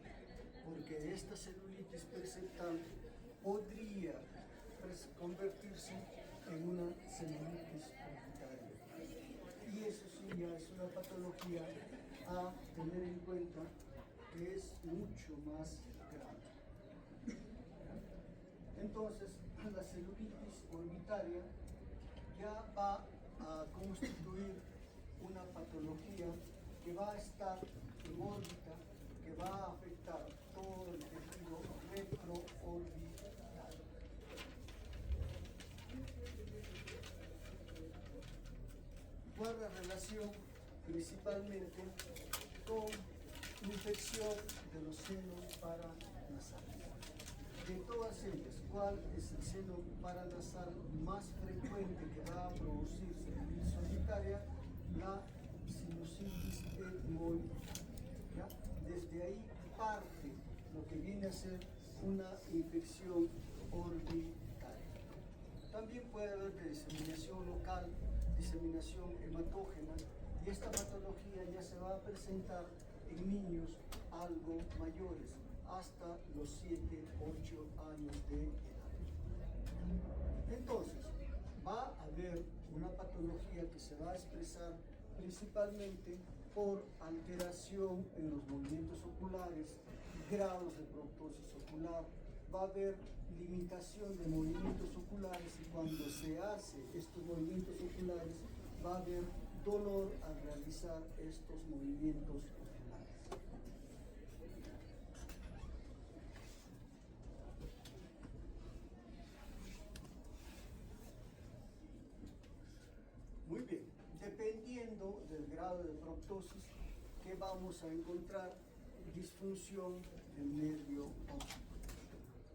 Porque esta celulitis preseptal podría convertirse en una celulitis orbitaria. Y eso sí ya es una patología a tener en cuenta que es mucho más grave. Entonces, la celulitis orbitaria ya va a constituir una patología que va a estar en órbita, que va a afectar todo el tejido retroorbital. Guarda relación principalmente con infección de los senos paranasales. De todas ellas, ¿cuál es el seno paranasal más frecuente que va a producir celulitis orbitaria? La sinusitis etmoides. Desde ahí parte lo que viene a ser una infección orbitaria. También puede haber de diseminación local, diseminación hematógena, y esta patología ya se va a presentar en niños algo mayores, hasta los 7, 8 años de edad. Entonces, va a haber una patología que se va a expresar principalmente por alteración en los movimientos oculares, grados de proptosis ocular, va a haber limitación de movimientos oculares y cuando se hace estos movimientos oculares va a haber dolor al realizar estos movimientos oculares. Muy bien, dependiendo del grado de proptosis que vamos a encontrar disfunción del nervio óptico.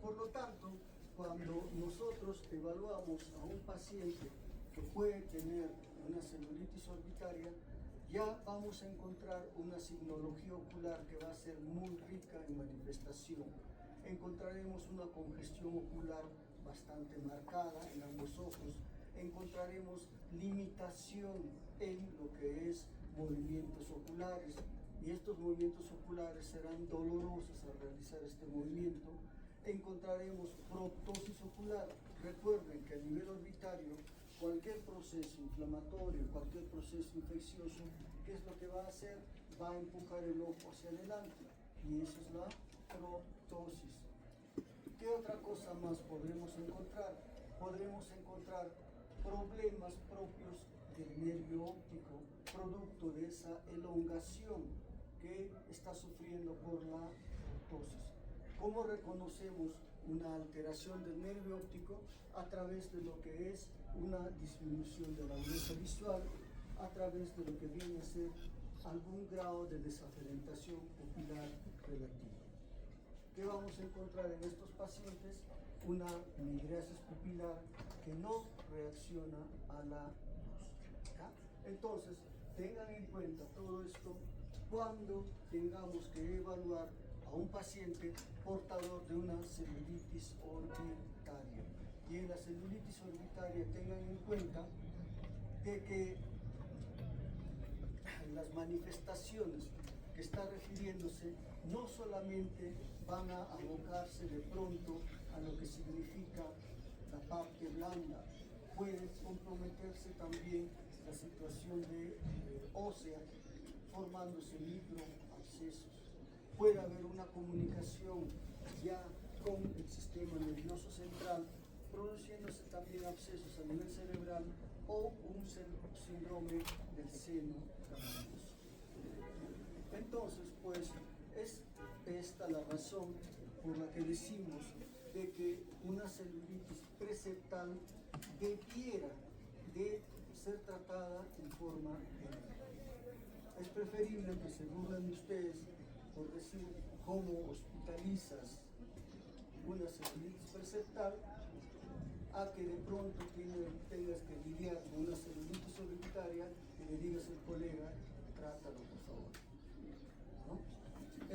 Por lo tanto, cuando nosotros evaluamos a un paciente que puede tener una celulitis orbitaria, ya vamos a encontrar una signología ocular que va a ser muy rica en manifestación. Encontraremos una congestión ocular bastante marcada en ambos ojos, encontraremos limitación en lo que es movimientos oculares, y estos movimientos oculares serán dolorosos al realizar este movimiento. Encontraremos proptosis ocular. Recuerden que a nivel orbitario, cualquier proceso inflamatorio, cualquier proceso infeccioso, ¿qué es lo que va a hacer? Va a empujar el ojo hacia adelante, y eso es la proptosis. ¿Qué otra cosa más podremos encontrar? Podremos encontrar problemas propios del nervio óptico, producto de esa elongación que está sufriendo por la proptosis. ¿Cómo reconocemos una alteración del nervio óptico? A través de lo que es una disminución de la agudeza visual, a través de lo que viene a ser algún grado de desaferentación pupilar relativa. ¿Qué vamos a encontrar en estos pacientes? Una migresis pupilar que no reacciona a la luz. ¿Ya? Entonces, tengan en cuenta todo esto cuando tengamos que evaluar a un paciente portador de una celulitis orbitaria. Y en la celulitis orbitaria tengan en cuenta de que las manifestaciones que está refiriéndose no solamente van a abocarse de pronto a lo que significa la parte blanda, puede comprometerse también la situación de ósea, formándose microabscesos. Puede haber una comunicación ya con el sistema nervioso central, produciéndose también abscesos a nivel cerebral o un síndrome del seno cavernoso. Entonces, pues, es esta la razón por la que decimos de que una celulitis preseptal debiera de ser tratada en forma general. Es preferible que se burlen ustedes por decir cómo hospitalizas una celulitis preseptal a que de pronto tengas que lidiar con una celulitis solitaria y le digas al colega, trátalo por favor. ¿No?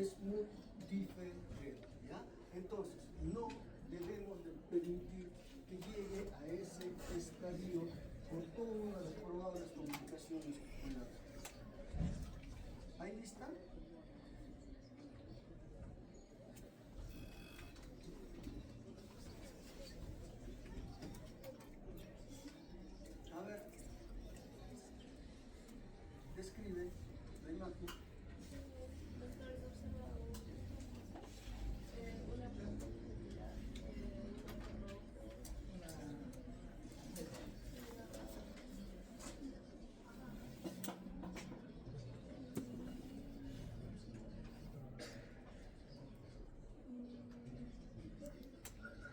Es muy diferente, ¿ya? Entonces, no debemos de permitir que llegue a ese estadio por todas las probables complicaciones que pueda haber. ¿Ahí lista? A ver, describe la imagen. Doctor, he observado una profundidad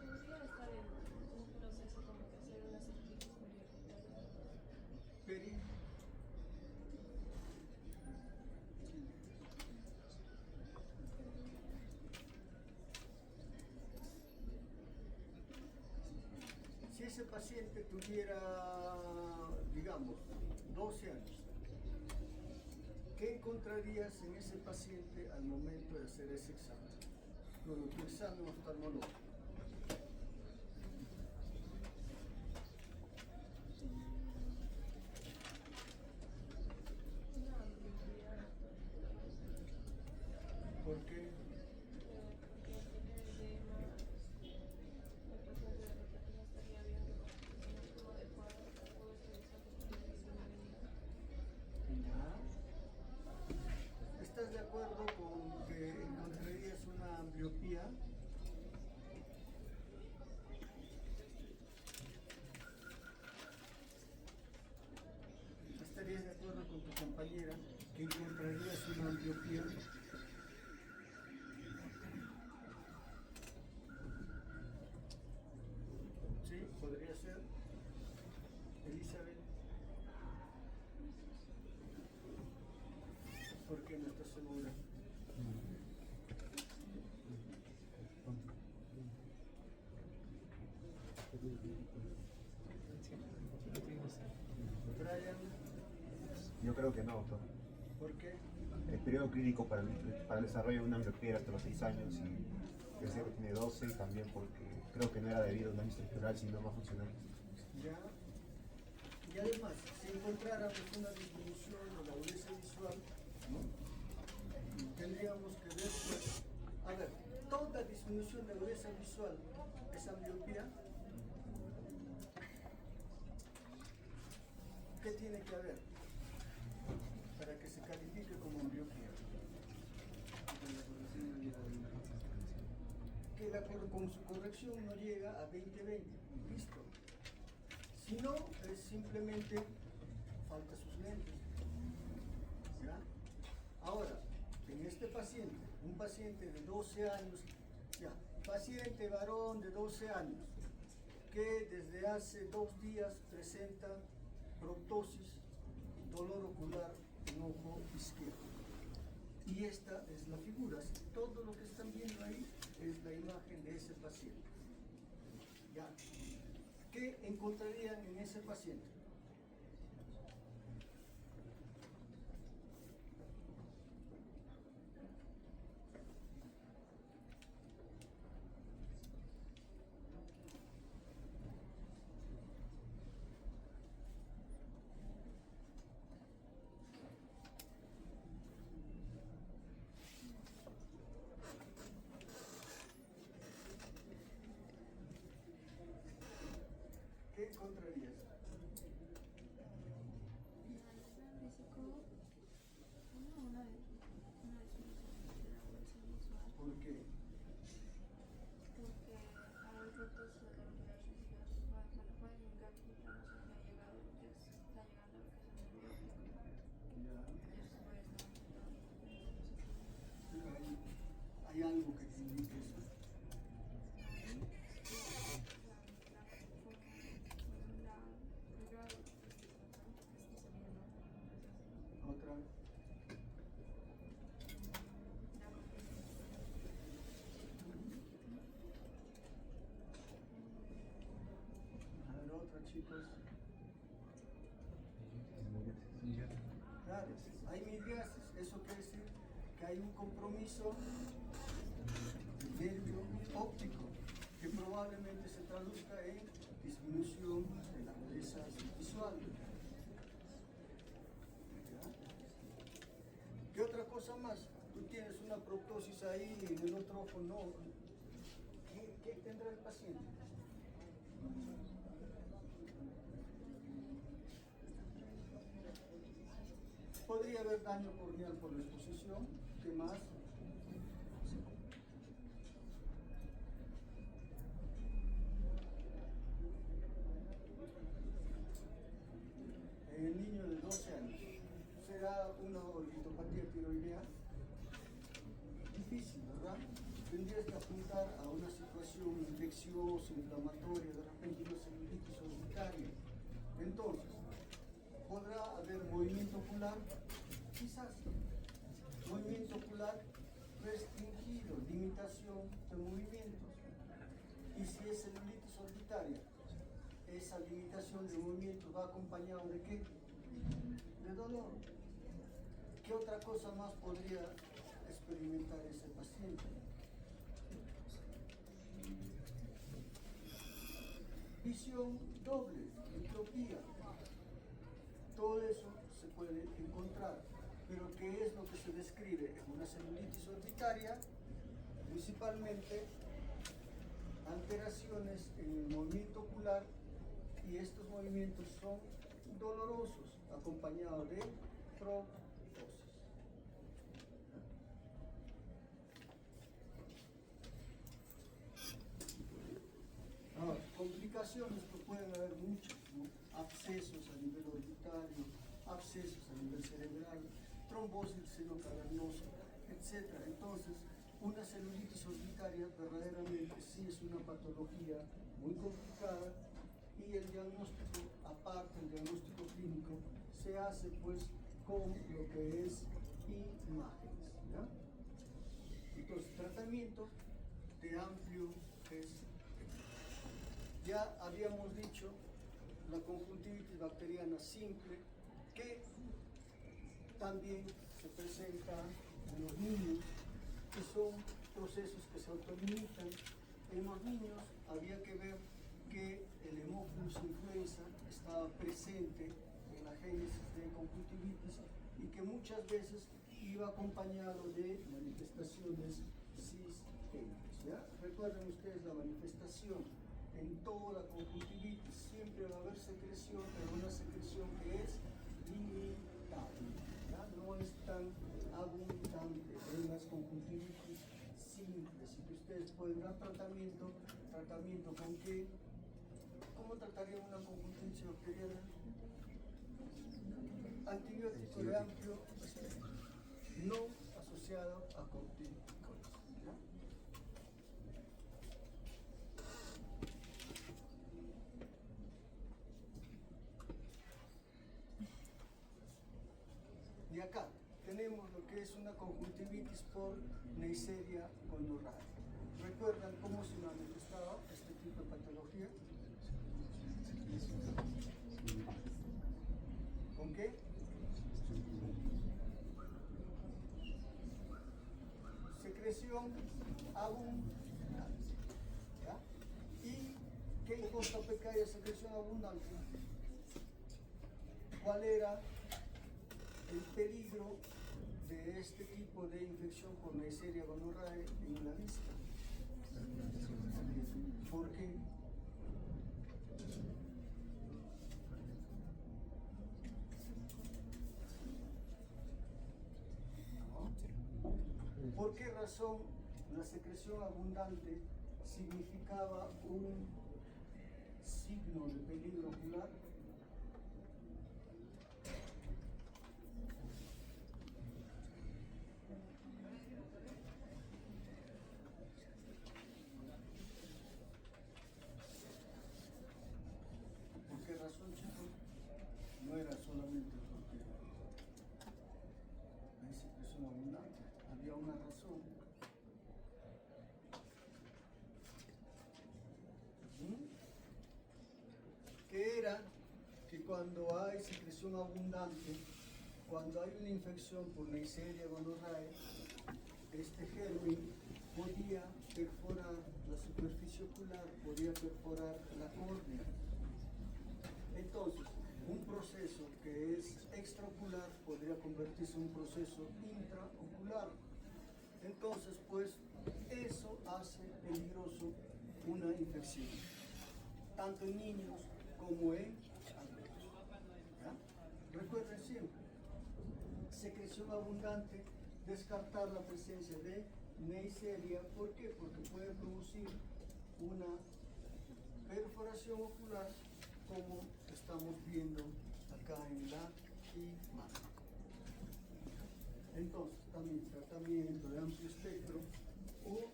podría estar en un proceso como que hacer una cicatriz Peri. Si ese paciente tuviera, digamos, 12 años, ¿qué encontrarías en ese paciente al momento de hacer ese examen? Luego, tu examen oftalmológico. ¿Por qué? porque tiene edema, el paciente de repente no estaría viendo una forma adecuada, puedo utilizar Ya. ¿Estás de acuerdo con que encontrarías una ambliopía? ¿Estarías de acuerdo con tu compañera que encontrarías una ambliopía? Sí, podría ser. Elizabeth. ¿Por qué no estás segura? Brian, Yo creo que no, doctor. ¿por qué? El periodo clínico para el desarrollo de una ambliopía era hasta los 6 años y el ciego tiene 12 y también porque creo que no era debido a un daño estructural sino más funcional. Ya. Y además, si encontráramos una disminución de la agudeza visual, ¿no? Tendríamos que ver, pues, a ver, toda disminución de agudeza visual es ambliopía. ¿Qué tiene que haber para que se califique como ambliopía? Que con su corrección no llega a 20/20, listo. Si no, es simplemente falta sus lentes. ¿Ya? Ahora, en este paciente, un paciente de 12 años, ya, paciente varón de 12 años, que desde hace 2 días presenta proptosis, dolor ocular en ojo izquierdo. Y esta es la figura, así que todo lo que están viendo ahí es la imagen de ese paciente. Ya. ¿Qué encontrarían en ese paciente? ¿Qué encontrarías? hay un compromiso del nervio óptico que probablemente se traduzca en disminución de la agudeza visual. ¿Qué otra cosa más? Tú tienes una proptosis ahí en el otro ojo, no. ¿Qué tendrá el paciente? Podría haber daño corneal por la exposición. ¿Qué más? En el niño de 12 años, ¿será una orbitopatía tiroidea? Difícil, ¿verdad? Tendrías que apuntar a una situación infecciosa, inflamatoria, de repente una celulitis orbitaria. Entonces, ¿podrá haber movimiento ocular? Quizás. Movimiento ocular restringido, limitación de movimientos. Y si es celulitis orbitaria, esa limitación de movimiento va acompañado de ¿qué? De dolor. ¿Qué otra cosa más podría experimentar ese paciente? Visión doble, diplopía. Todo eso se puede encontrar. Pero ¿qué es lo que se describe en una celulitis orbitaria? Principalmente alteraciones en el movimiento ocular, y estos movimientos son dolorosos, acompañados de proptosis. Ahora, complicaciones que pueden haber muchas, ¿no? Abscesos a nivel orbitario, abscesos a nivel cerebral, trombosis del seno cavernoso, etc. Entonces, una celulitis orbitaria verdaderamente sí es una patología muy complicada, y el diagnóstico, aparte del diagnóstico clínico, se hace pues con lo que es imágenes, ¿ya? Entonces, tratamiento de amplio espectro. Ya habíamos dicho la conjuntivitis bacteriana simple, que también se presenta en los niños, que son procesos que se autolimitan. En los niños había que ver que el Haemophilus influenza estaba presente en la génesis de conjuntivitis y que muchas veces iba acompañado de manifestaciones sistémicas, ¿ya? Recuerden ustedes la manifestación en toda la conjuntivitis, siempre va a haber secreción, pero una secreción que es limitable, ¿ya? No es tan abundante en las conjuntivitis simples, y que ustedes pueden dar tratamiento con qué. ¿Cómo tratarían una conjuntivitis bacteriana? Antibiótico de amplio espectro, no asociado a corticoides, ¿ya? Y acá tenemos lo que es una conjuntivitis por Neisseria gonorrhoeae. ¿Recuerdan cómo se manifestaba este tipo de patología? ¿Con qué? Secreción abundante, ¿ya? ¿Y qué importa que haya secreción abundante? ¿Cuál era el peligro de este tipo de infección por Neisseria gonorrhoeae en la vista? ¿Por qué? ¿Por qué razón la secreción abundante significaba un signo de peligro ocular? ¿Por qué razón, chicos? No era solamente porque hay secreción abundante, había una razón. Que era que cuando hay secreción abundante, cuando hay una infección por Neisseria gonorrhoeae, este germen podía perforar la superficie ocular, podía perforar la córnea. Entonces, un proceso que es extraocular podría convertirse en un proceso intraocular. Entonces, pues, eso hace peligroso una infección, tanto en niños como en adultos. ¿Ya? Recuerden siempre, secreción abundante, descartar la presencia de Neisseria. ¿Por qué? Porque puede producir una perforación ocular, como estamos viendo acá en la imagen. Entonces, también tratamiento de amplio espectro o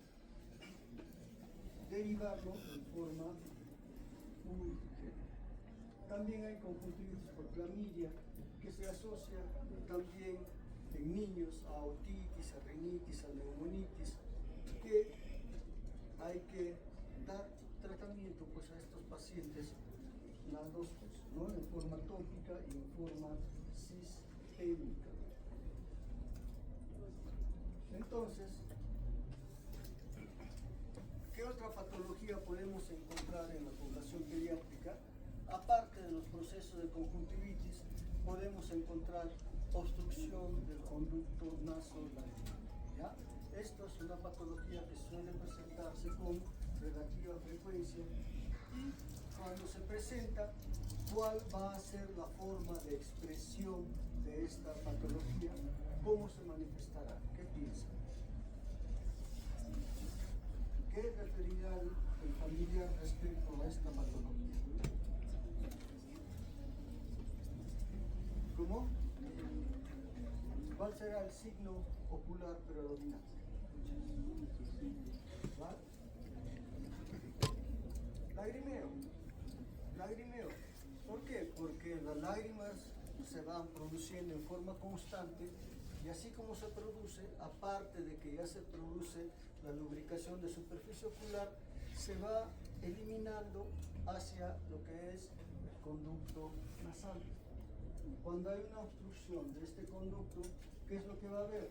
derivarlo en forma urgente. También hay conjuntivitis por clamidia, que se asocia también en niños a otitis, a rinitis, a neumonitis, que hay que dar tratamiento pues a estos pacientes, las dos cosas, ¿no? En forma tópica y en forma sistémica. Entonces, ¿qué otra patología podemos encontrar en la población pediátrica? Aparte de los procesos de conjuntivitis, podemos encontrar obstrucción del conducto nasolarinal. ¿Ya? Esto es una patología que suele presentarse con relativa frecuencia, y cuando se presenta, ¿cuál va a ser la forma de expresión de esta patología? ¿Cómo se manifestará? ¿Qué piensan? ¿Qué referirá el familiar respecto a esta patología? ¿Cómo? ¿Cuál será el signo ocular predominante? ¿Vale? Lagrimeo. Lagrimeo. ¿Por qué? Porque las lágrimas se van produciendo en forma constante, y así como se produce, aparte de que ya se produce la lubricación de superficie ocular, se va eliminando hacia lo que es el conducto nasal. Cuando hay una obstrucción de este conducto, ¿qué es lo que va a haber?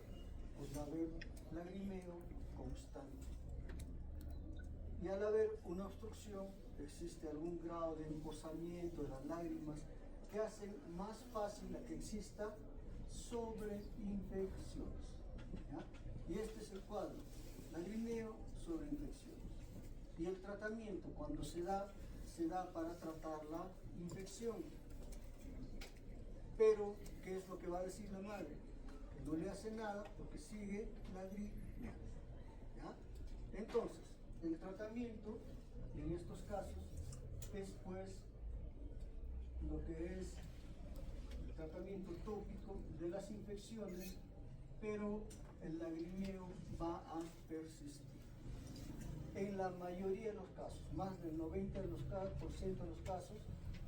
Pues va a haber lagrimeo constante. Y al haber una obstrucción, existe algún grado de emposamiento de las lágrimas que hacen más fácil la que exista sobreinfecciones. ¿Ya? Y este es el cuadro: lagrimeo, sobreinfecciones. Y el tratamiento, cuando se da para tratar la infección. Pero, ¿qué es lo que va a decir la madre? Que no le hace nada porque sigue lagrimeando. ¿Ya? Entonces, el tratamiento en estos casos es pues lo que es el tratamiento tópico de las infecciones, pero el lagrimeo va a persistir. En la mayoría de los casos, más del 90% de los casos,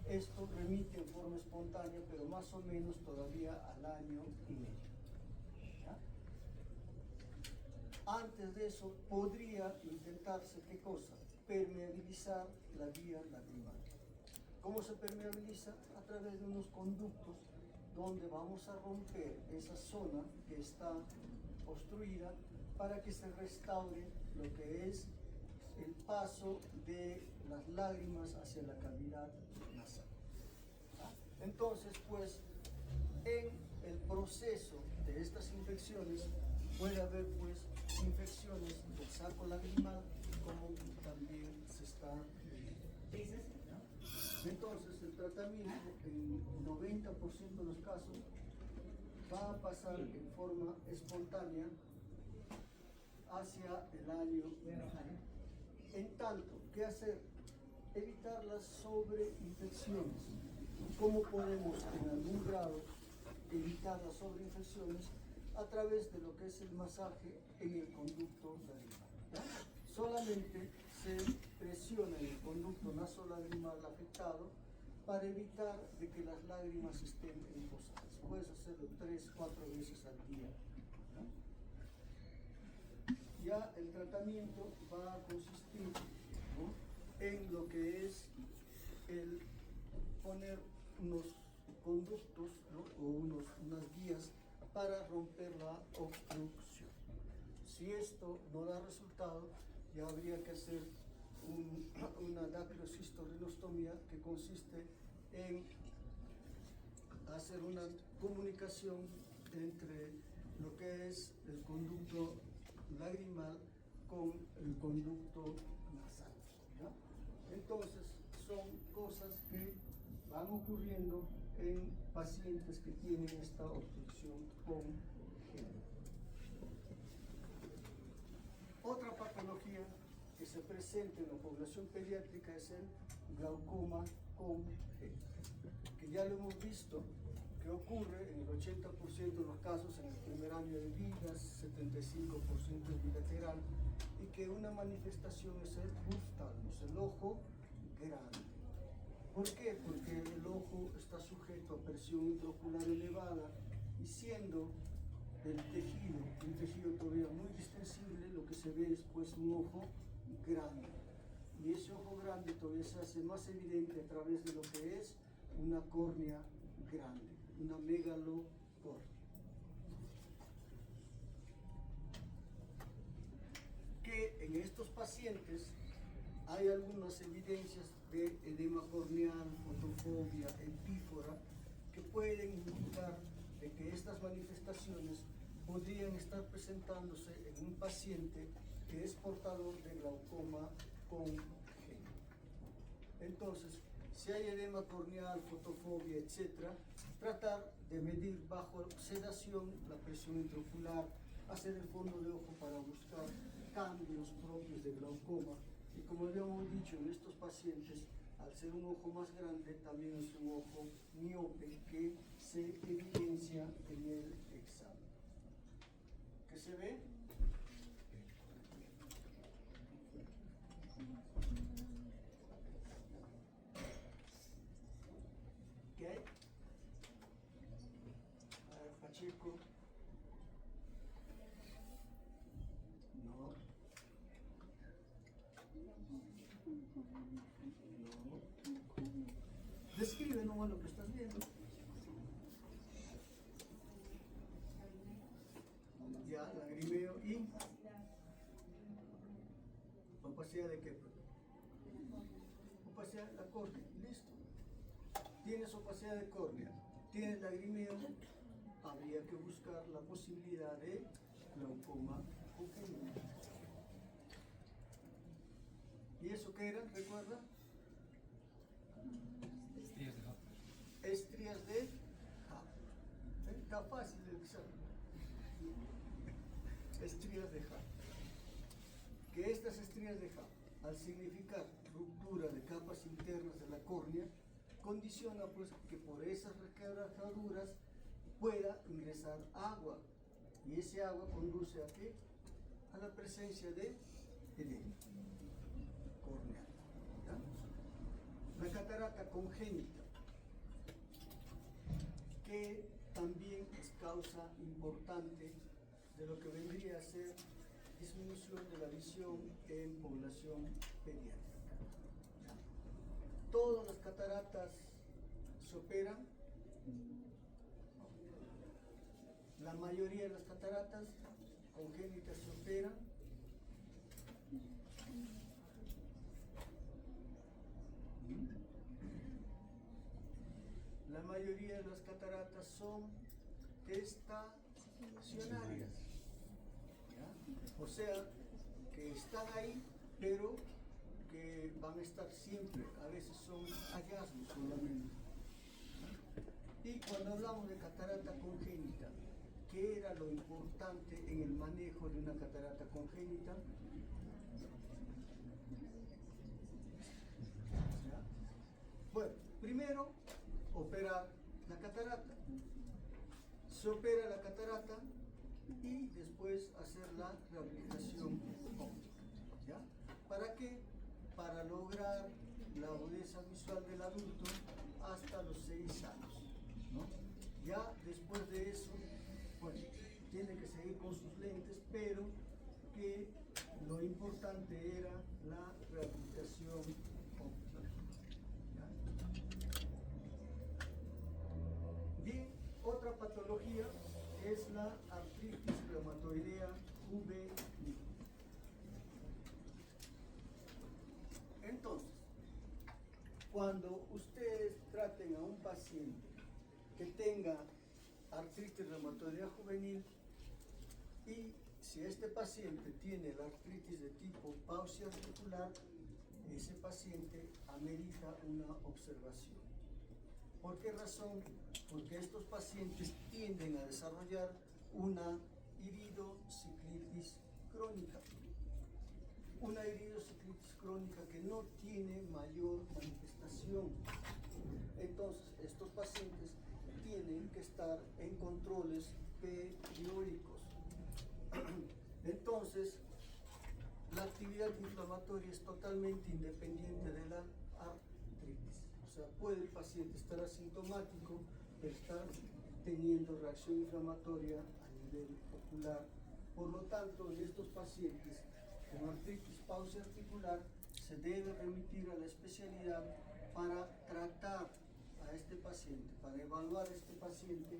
esto remite en forma espontánea, pero más o menos todavía al año y medio. ¿Ya? Antes de eso podría intentarse, ¿qué cosa? Permeabilizar la vía lacrimal. ¿Cómo se permeabiliza? A través de unos conductos donde vamos a romper esa zona que está obstruida para que se restaure lo que es el paso de las lágrimas hacia la cavidad nasal. Entonces, pues, en el proceso de estas infecciones puede haber pues infecciones del saco lagrimal, como también se está viendo. Entonces, el tratamiento en 90% de los casos va a pasar en forma espontánea hacia el año. En tanto, ¿qué hacer? Evitar las sobreinfecciones. ¿Cómo podemos en algún grado evitar las sobreinfecciones? A través de lo que es el masaje en el conducto lagrimal. Solamente se presiona en el conducto nasolagrimal afectado para evitar de que las lágrimas estén emposadas. Puedes hacerlo 3-4 veces al día. Ya el tratamiento va a consistir, ¿no?, en lo que es el poner unos conductos, ¿no?, o unas guías para romper la obstrucción. Si esto no da resultado, ya habría que hacer una dacriocistorhinostomía, que consiste en hacer una comunicación entre lo que es el conducto lagrimal con el conducto nasal, ¿ya? Entonces, son cosas que van ocurriendo en pacientes que tienen esta obstrucción congénita. Otra patología que se presenta en la población pediátrica es el glaucoma congénito, que ya lo hemos visto, que ocurre en el 80% de los casos en el primer año de vida, 75% bilateral, y que una manifestación es el oftalmos, el ojo grande. ¿Por qué? Porque el ojo está sujeto a presión intraocular elevada, y siendo el tejido, un tejido todavía muy distensible, lo que se ve es pues un ojo grande. Y ese ojo grande todavía se hace más evidente a través de lo que es una córnea grande, una megalocornea. Que en estos pacientes hay algunas evidencias de edema corneal, fotofobia, epífora, que pueden indicar de que estas manifestaciones podrían estar presentándose en un paciente que es portador de glaucoma congénito. Entonces, si hay edema corneal, fotofobia, etc., tratar de medir bajo sedación la presión intraocular, hacer el fondo de ojo para buscar cambios propios de glaucoma. Y como ya hemos dicho, en estos pacientes, al ser un ojo más grande, también es un ojo miope que se evidencia en el examen. ¿Qué se ve? ¿Qué hay? A ver, Pacheco. No. No. Describe nomás lo que estás viendo. Ya, lagrimeo y opacidad de qué? Opacidad de la córnea, listo. Tienes opacidad de córnea, tienes lagrimeo, habría que buscar la posibilidad de glaucoma congénito. ¿Y eso qué era? ¿Recuerda? Estrías de Haft. Estrías de Haft. Está fácil el examen. Estrías de Haft. Que estas estrías de Haft, al significar ruptura de capas internas de la córnea, condiciona pues que por esas requebrajaduras pueda ingresar agua, y ese agua conduce a qué? A la presencia de edema corneal. ¿Ya? La catarata congénita, que también es causa importante de lo que vendría a ser disminución de la visión en población pediátrica. ¿Ya? Todas las cataratas se operan. La mayoría de las cataratas congénitas se operan. La mayoría de las cataratas son estacionarias. ¿Ya? O sea, que están ahí, pero que van a estar siempre. A veces son hallazgos solamente. Y cuando hablamos de catarata congénita, ¿qué era lo importante en el manejo de una catarata congénita? ¿Ya? Bueno, primero, operar la catarata. Se opera la catarata y después hacer la rehabilitación óptica. ¿Ya? ¿Para qué? Para lograr la agudeza visual del adulto hasta los 6 años. ¿No? Ya después de eso, bueno, tiene que seguir con sus lentes, pero que lo importante era la rehabilitación óptica. ¿Ya? Bien, otra patología es la artritis reumatoidea juvenil. Cuando ustedes traten a un paciente que tenga artritis reumatoidea juvenil y si este paciente tiene la artritis de tipo pausia articular, ese paciente amerita una observación. ¿Por qué razón? Porque estos pacientes tienden a desarrollar una iridociclitis crónica. Una iridociclitis crónica que no tiene mayor manifestación. Entonces, estos pacientes tienen que estar en controles periódicos. Entonces, la actividad inflamatoria es totalmente independiente de la artritis. O sea, puede el paciente estar asintomático, pero estar teniendo reacción inflamatoria a nivel ocular. Por lo tanto, en estos pacientes con artritis pausia articular se debe remitir a la especialidad para tratar a este paciente, para evaluar a este paciente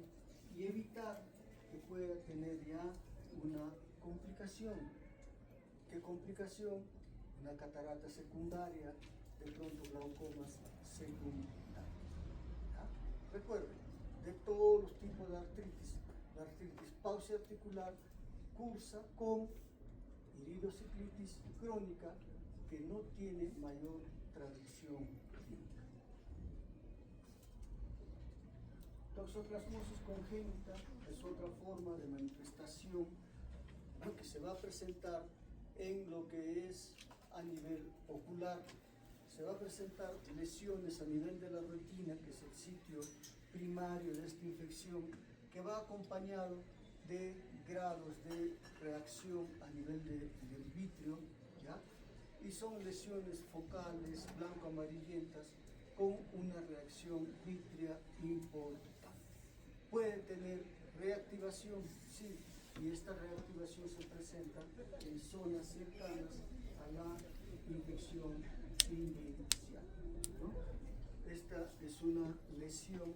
y evitar que pueda tener ya una complicación. ¿Qué complicación? Una catarata secundaria, de pronto glaucomas secundarios. ¿Ya? Recuerden, de todos los tipos de artritis, la artritis pausia articular cursa con iridociclitis crónica que no tiene mayor tradición clínica. Toxoplasmosis congénita es otra forma de manifestación que se va a presentar en lo que es a nivel ocular. Se va a presentar lesiones a nivel de la retina, que es el sitio primario de esta infección, que va acompañado de grados de reacción a nivel del vítreo, ¿ya? Y son lesiones focales blanco-amarillentas con una reacción vítrea importante. Puede tener reactivación, sí, y esta reactivación se presenta en zonas cercanas a la infección inicial, ¿no? Esta es una lesión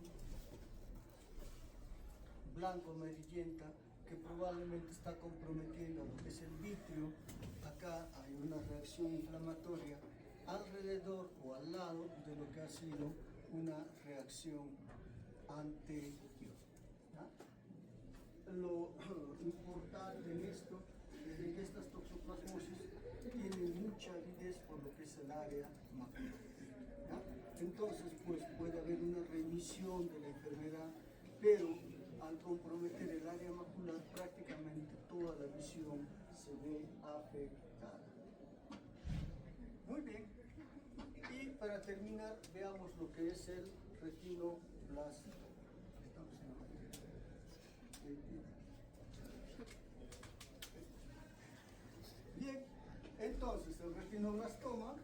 blanco-amarillenta que probablemente está comprometiendo lo que es el vítreo. Acá hay una reacción inflamatoria alrededor o al lado de lo que ha sido una reacción anterior. ¿Ya? Lo importante en esto es que estas toxoplasmosis tienen mucha avidez por lo que es el área macular. ¿Ya? Entonces, pues puede haber una remisión de la enfermedad, pero al comprometer el área macular, prácticamente toda la visión se ve afectada. Muy bien. Y para terminar, veamos lo que es el retinoblastoma. Estamos en la materia. Bien, entonces el retinoblastoma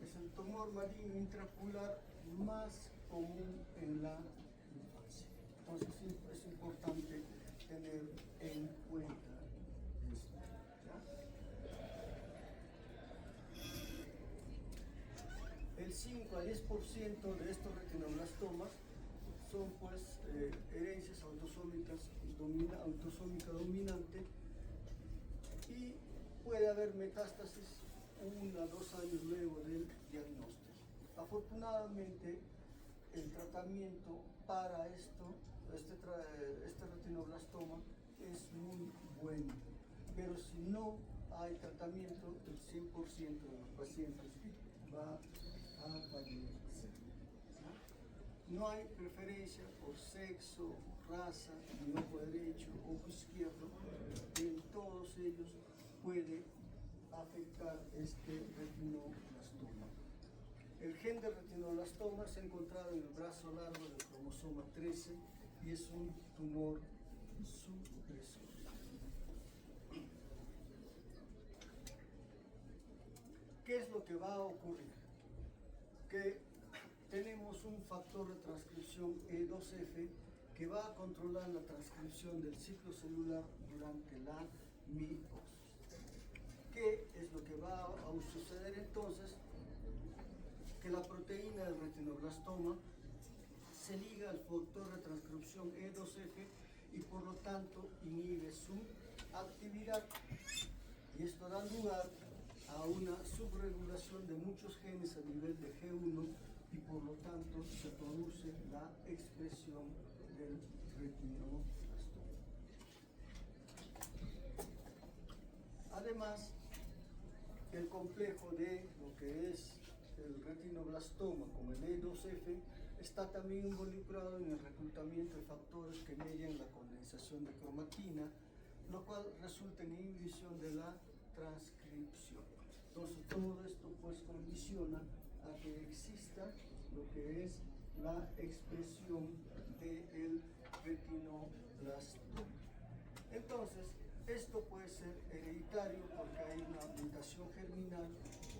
es el tumor maligno intraocular más común en la infancia. Entonces es importante tener en cuenta esto. ¿Ya? El 5 al 10% de estos retinoblastomas son pues herencias autosómicas autosómica dominante y puede haber metástasis 1 a 2 años luego del diagnóstico. Afortunadamente, el tratamiento para este retinoblastoma es muy bueno, pero si no hay tratamiento, el 100% de los pacientes va a fallecer. No hay preferencia por sexo, raza, ni ojo derecho, ojo izquierdo. En todos ellos puede afectar este retinoblastoma. El gen de retinoblastoma se ha encontrado en el brazo largo del cromosoma 13 y es un tumor supresor. ¿Qué es lo que va a ocurrir? Que tenemos un factor de transcripción E2F que va a controlar la transcripción del ciclo celular durante la mitosis. ¿Qué es lo que va a suceder entonces? Que la proteína del retinoblastoma se liga al factor de transcripción E2F y por lo tanto inhibe su actividad. Y esto da lugar a una subregulación de muchos genes a nivel de G1 y por lo tanto se produce la expresión del retinoblastoma. Además, el complejo de lo que es el retinoblastoma con el E2F está también involucrado en el reclutamiento de factores que median la condensación de cromatina, lo cual resulta en inhibición de la transcripción. Entonces todo esto pues condiciona a que exista lo que es la expresión del retinoblastoma. Entonces, esto puede ser hereditario porque hay una mutación germinal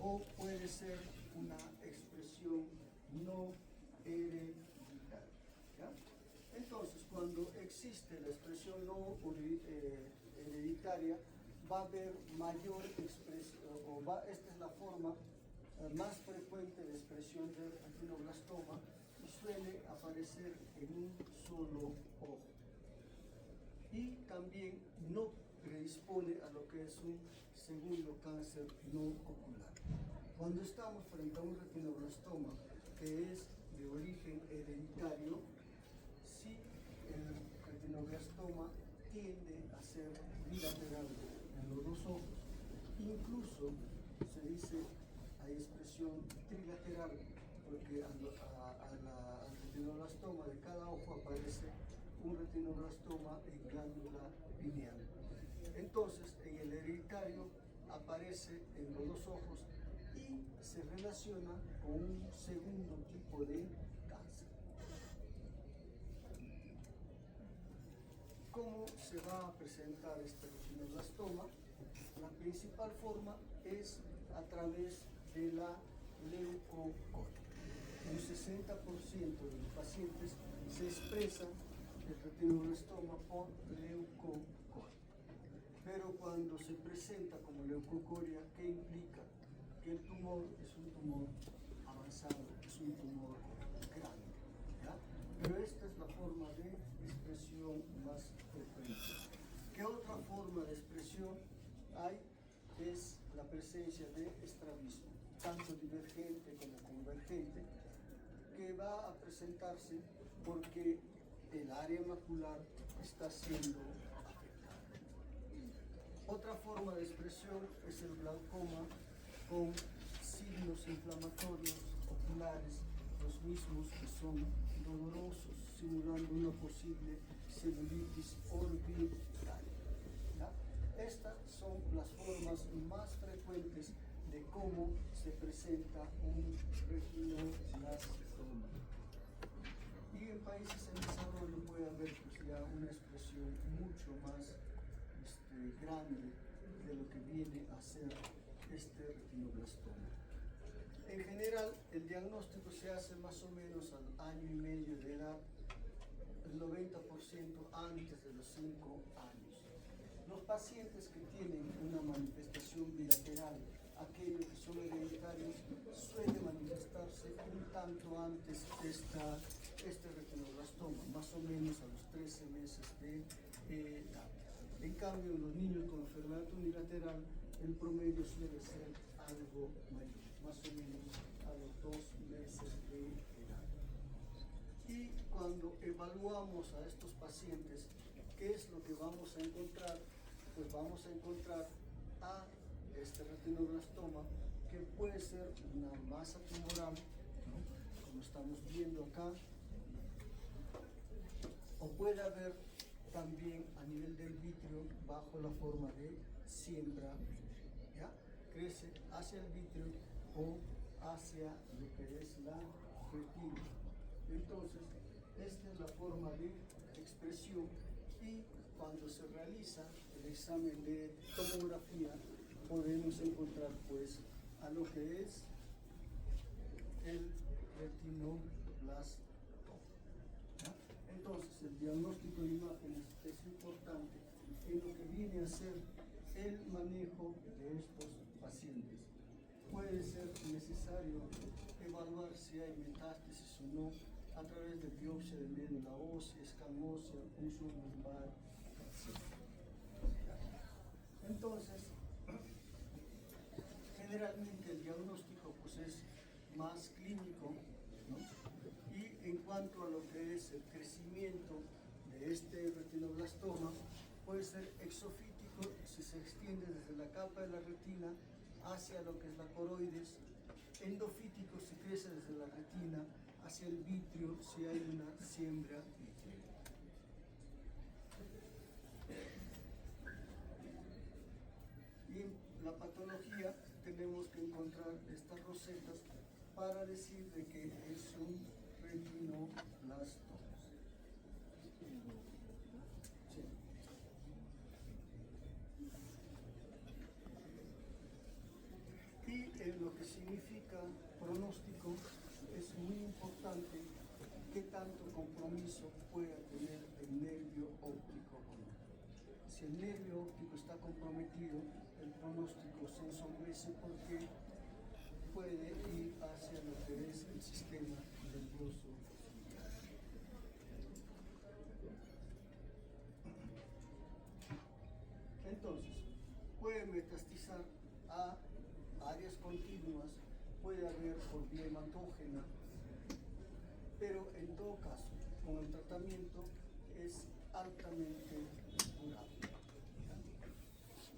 o puede ser una expresión no hereditaria. ¿Ya? Entonces, cuando existe la expresión no hereditaria, va a haber mayor expresión, esta es la forma más frecuente de expresión del retinoblastoma y suele aparecer en un solo ojo. Y también no predispone a lo que es un segundo cáncer no ocular. Cuando estamos frente a un retinoblastoma que es de origen hereditario, sí, el retinoblastoma tiende a ser bilateral en los dos ojos. Incluso se dice, hay expresión trilateral, porque al retinoblastoma de cada ojo aparece un retinoblastoma en glándula pineal. Entonces, en el hereditario aparece en los dos ojos y se relaciona con un segundo tipo de cáncer. ¿Cómo se va a presentar este retinoblastoma? La principal forma es a través de la leucocoria. Un 60% de los pacientes se expresan el retinoblastoma por leucocoria. Pero cuando se presenta como leucocoria, ¿qué implica? Que el tumor es un tumor avanzado, es un tumor grande. ¿Ya? Pero esta es la forma de expresión más frecuente. ¿Qué otra forma de expresión hay? Es la presencia de estrabismo, tanto divergente como convergente, que va a presentarse porque el área macular está siendo afectada. Otra forma de expresión es el glaucoma con signos inflamatorios oculares, los mismos que son dolorosos, simulando una posible celulitis orbitaria. ¿Ya? Estas son las formas más frecuentes de cómo se presenta un retinoblastoma. Y en países en desarrollo puede haber pues, ya una expresión mucho más grande de lo que viene a ser este retinoblastoma. En general, el diagnóstico se hace más o menos al año y medio de edad, el 90% antes de los 5 años. Los pacientes que tienen una manifestación bilateral, aquellos que son hereditarios, suele manifestarse un tanto antes este retinoblastoma, más o menos a los 13 meses de edad. En cambio, en los niños con enfermedad unilateral, el promedio suele ser algo mayor, más o menos a los 2 meses de edad. Y cuando evaluamos a estos pacientes, ¿qué es lo que vamos a encontrar? Pues vamos a encontrar a este retinoblastoma que puede ser una masa tumoral, ¿no? Como estamos viendo acá, o puede haber también a nivel del vítreo bajo la forma de siembra, ¿ya? Crece hacia el vítreo o hacia lo que es la retina. Entonces, esta es la forma de expresión y cuando se realiza el examen de tomografía podemos encontrar pues a lo que es el retinoblastoma. Entonces, el diagnóstico de imágenes es importante en lo que viene a ser el manejo de estos pacientes. Puede ser necesario evaluar si hay metástasis o no a través de biopsia de médula ósea, escán ósea, punción lumbar, etc. Entonces, generalmente el diagnóstico pues, es más clínico, puede ser exofítico si se extiende desde la capa de la retina hacia lo que es la coroides, endofítico si crece desde la retina hacia el vitrio si hay una siembra vítrea. Y en la patología tenemos que encontrar estas rosetas para decir de que es un retinoblastoma. Sí. Y en lo que significa pronóstico es muy importante qué tanto compromiso pueda tener el nervio óptico o no. Si el nervio óptico está comprometido, el pronóstico se ensombrece porque puede ir hacia lo que es el sistema nervioso. Entonces, puede metastizar a áreas continuas, puede haber por vía hematógena, pero en todo caso, con el tratamiento es altamente curable.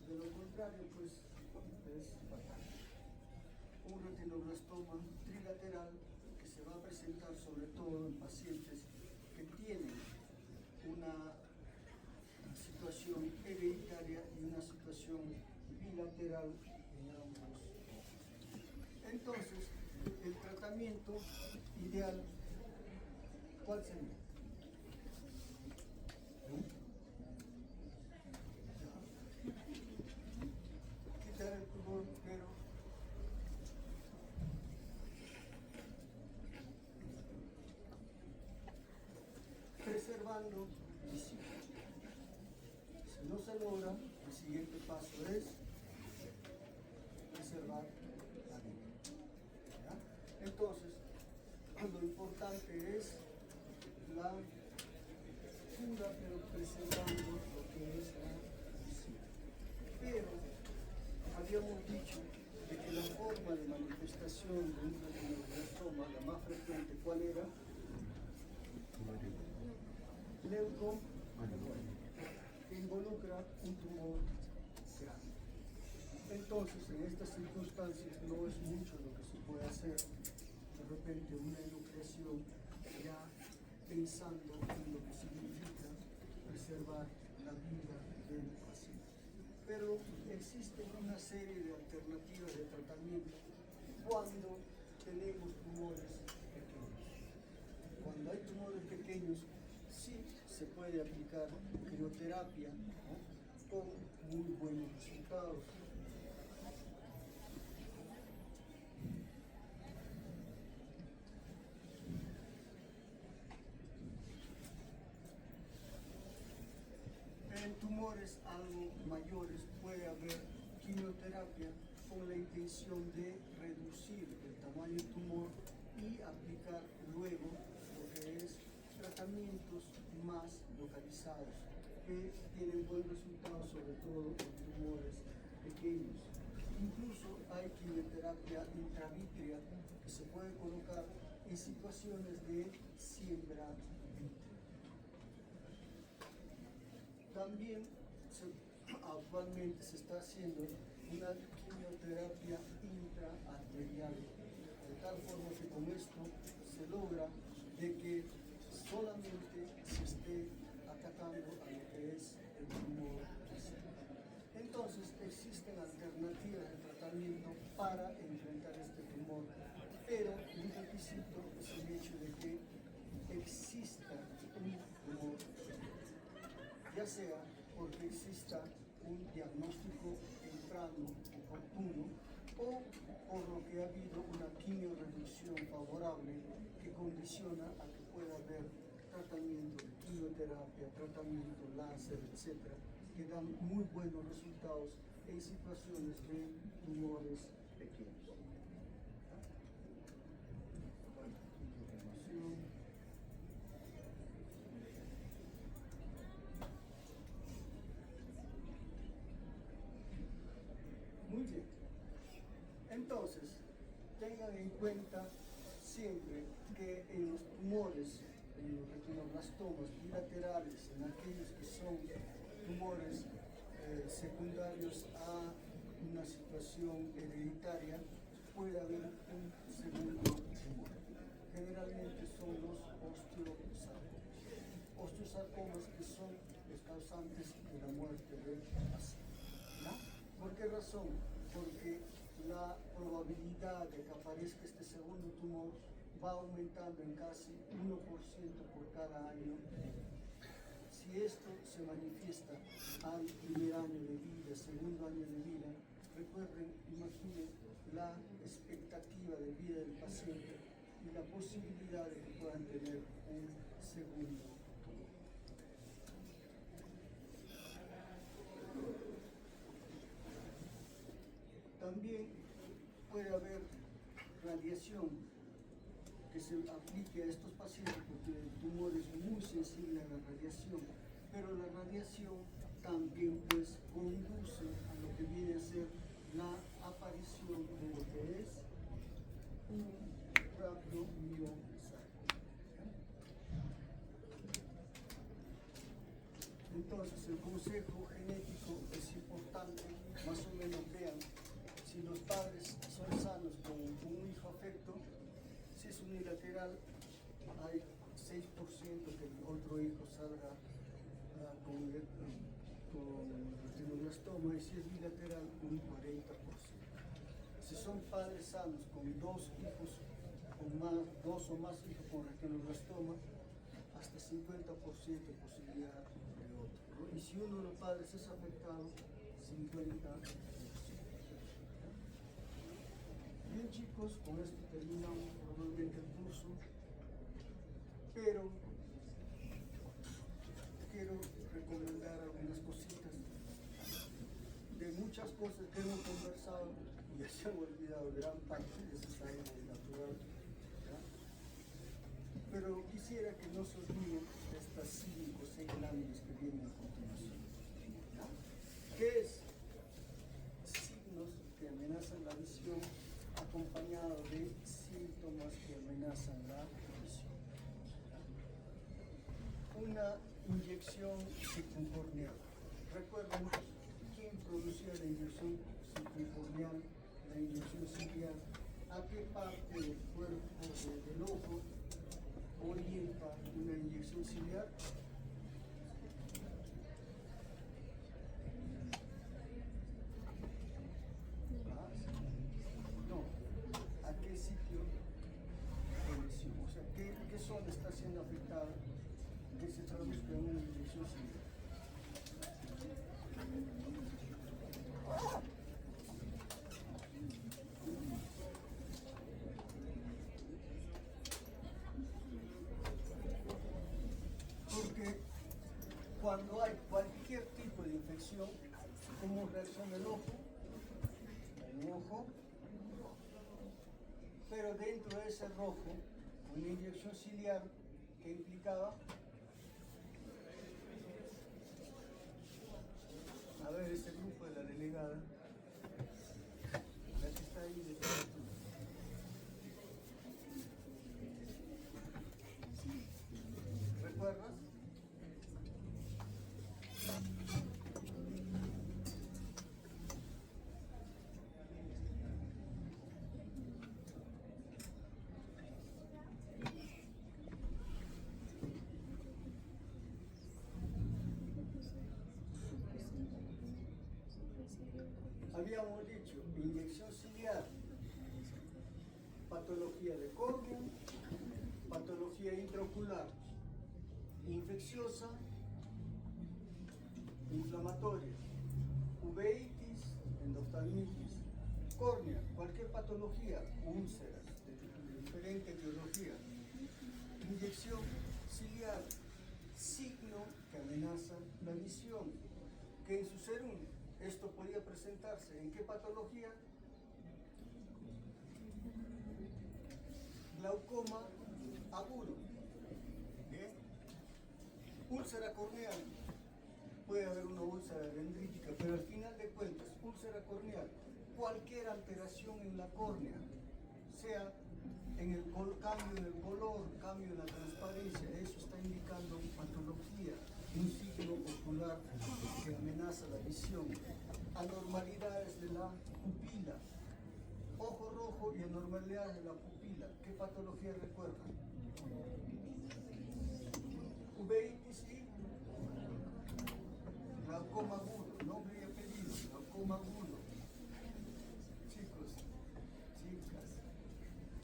De lo contrario, pues es fatal. Un retinoblastoma trilateral que se va a presentar sobre todo en pacientes que tienen una situación hereditaria y una situación bilateral en ambos. Entonces, el tratamiento ideal, ¿cuál sería? Quitar el tumor, pero preservando visión. Si no se logra, el siguiente paso es preservar la vida. ¿Ya? Entonces, lo importante es la cura, pero preservando lo que es la visión. Pero habíamos dicho de que la forma de manifestación de un retinoblastoma, la más frecuente, ¿cuál era? Leucoma, que involucra un tumor grande. Entonces, en estas circunstancias no es mucho lo que se puede hacer. De repente una enucleación ya pensando en lo que significa preservar la vida del paciente. Pero existen una serie de alternativas de tratamiento cuando tenemos tumores pequeños. Cuando hay tumores pequeños, sí se puede aplicar crioterapia, ¿no?, con muy buenos resultados. En tumores algo mayores puede haber quimioterapia con la intención de reducir el tamaño del tumor y aplicar luego lo que es tratamientos más localizados que tienen buen resultado, sobre todo en tumores pequeños. Incluso hay quimioterapia intravítrea que se puede colocar en situaciones de siembra vítrea. También actualmente se está haciendo una quimioterapia intraarterial, de tal forma que con esto se logra de que solamente se esté atacando a lo que es el tumor. Entonces existen alternativas de tratamiento para enfrentar este tumor, pero un requisito es el hecho de que exista un tumor, ya sea porque exista un diagnóstico temprano, oportuno, o por lo que ha habido una quimioreducción favorable que condiciona a que pueda haber tratamiento de quimioterapia, tratamiento láser, etc., que dan muy buenos resultados en situaciones de tumores pequeños. Muy bien. Entonces, tengan en cuenta siempre que en los tumores, en los retinoblastomas bilaterales, en aquellos que son tumores secundarios a una situación hereditaria, puede haber un segundo tumor. Generalmente son los osteosarcomas. Osteosarcomas que son los causantes de la muerte del paciente. ¿Ya? ¿Por qué razón? Porque la probabilidad de que aparezca este segundo tumor va aumentando en casi 1% por cada año. Si esto se manifiesta al primer año de vida, segundo año de vida, recuerden, imaginen la expectativa de vida del paciente y la posibilidad de que puedan tener un segundo tumor. También puede haber radiación que se aplique a estos pacientes porque el tumor es muy sensible a la radiación, pero la radiación también pues conduce a lo que viene a ser la aparición de lo que es un rhabdomyosarcoma. Entonces el consejo genético es importante, más o menos vean si los padres son sanos con un hijo afecto. Si es unilateral, hay 6% que el otro hijo salga con retinoblastoma, y si es bilateral, un 40%. Si son padres sanos con dos o más hijos con retinoblastoma, hasta 50% de posibilidad de otro, ¿no? Y si uno de los padres es afectado, 50%. Bien chicos, con esto terminamos probablemente el curso, pero quiero recomendar algunas cositas. De muchas cosas que hemos conversado, ya se han olvidado gran parte de esa salud natural, ¿ya? Pero quisiera que no se olviden estas 5 o 6 láminas que vienen a continuación, ¿ya? ¿Qué es? Signos que amenazan la visión, acompañado de síntomas que amenazan la visión. Una inyección circuncorneal. Recuerden quién producía la inyección circuncorneal, la inyección ciliar, a qué parte del cuerpo del ojo orienta una inyección ciliar. ¿A qué sitio de lesión? O sea, ¿qué zona está siendo afectada que se traduzca en una inyección ciliar? Porque cuando hay cualquier tipo de infección, ¿cómo reacciona el ojo? Hay un ojo, pero dentro de ese rojo, una inyección ciliar que implicaba, a ver, este grupo de la delegada, la que está ahí detrás. ¿Recuerdas? Habíamos dicho inyección ciliar, patología de córnea, patología intraocular, infecciosa, inflamatoria, uveitis, endoftalmitis, córnea, cualquier patología, úlceras de diferente etiología, inyección ciliar, signo que amenaza la visión, que en su serum esto podía presentarse en qué patología? Glaucoma agudo. ¿Bien? Úlcera corneal. Puede haber una úlcera dendrítica, pero al final de cuentas, úlcera corneal, cualquier alteración en la córnea, sea en cambio en el color, cambio en la transparencia, eso está indicando patología un signo ocular que amenaza la visión, anormalidades de la pupila, ojo rojo y anormalidades de la pupila. ¿Qué patología recuerdan? Uveitis y glaucoma agudo, nombre y apellido, glaucoma agudo. Chicos, chicas,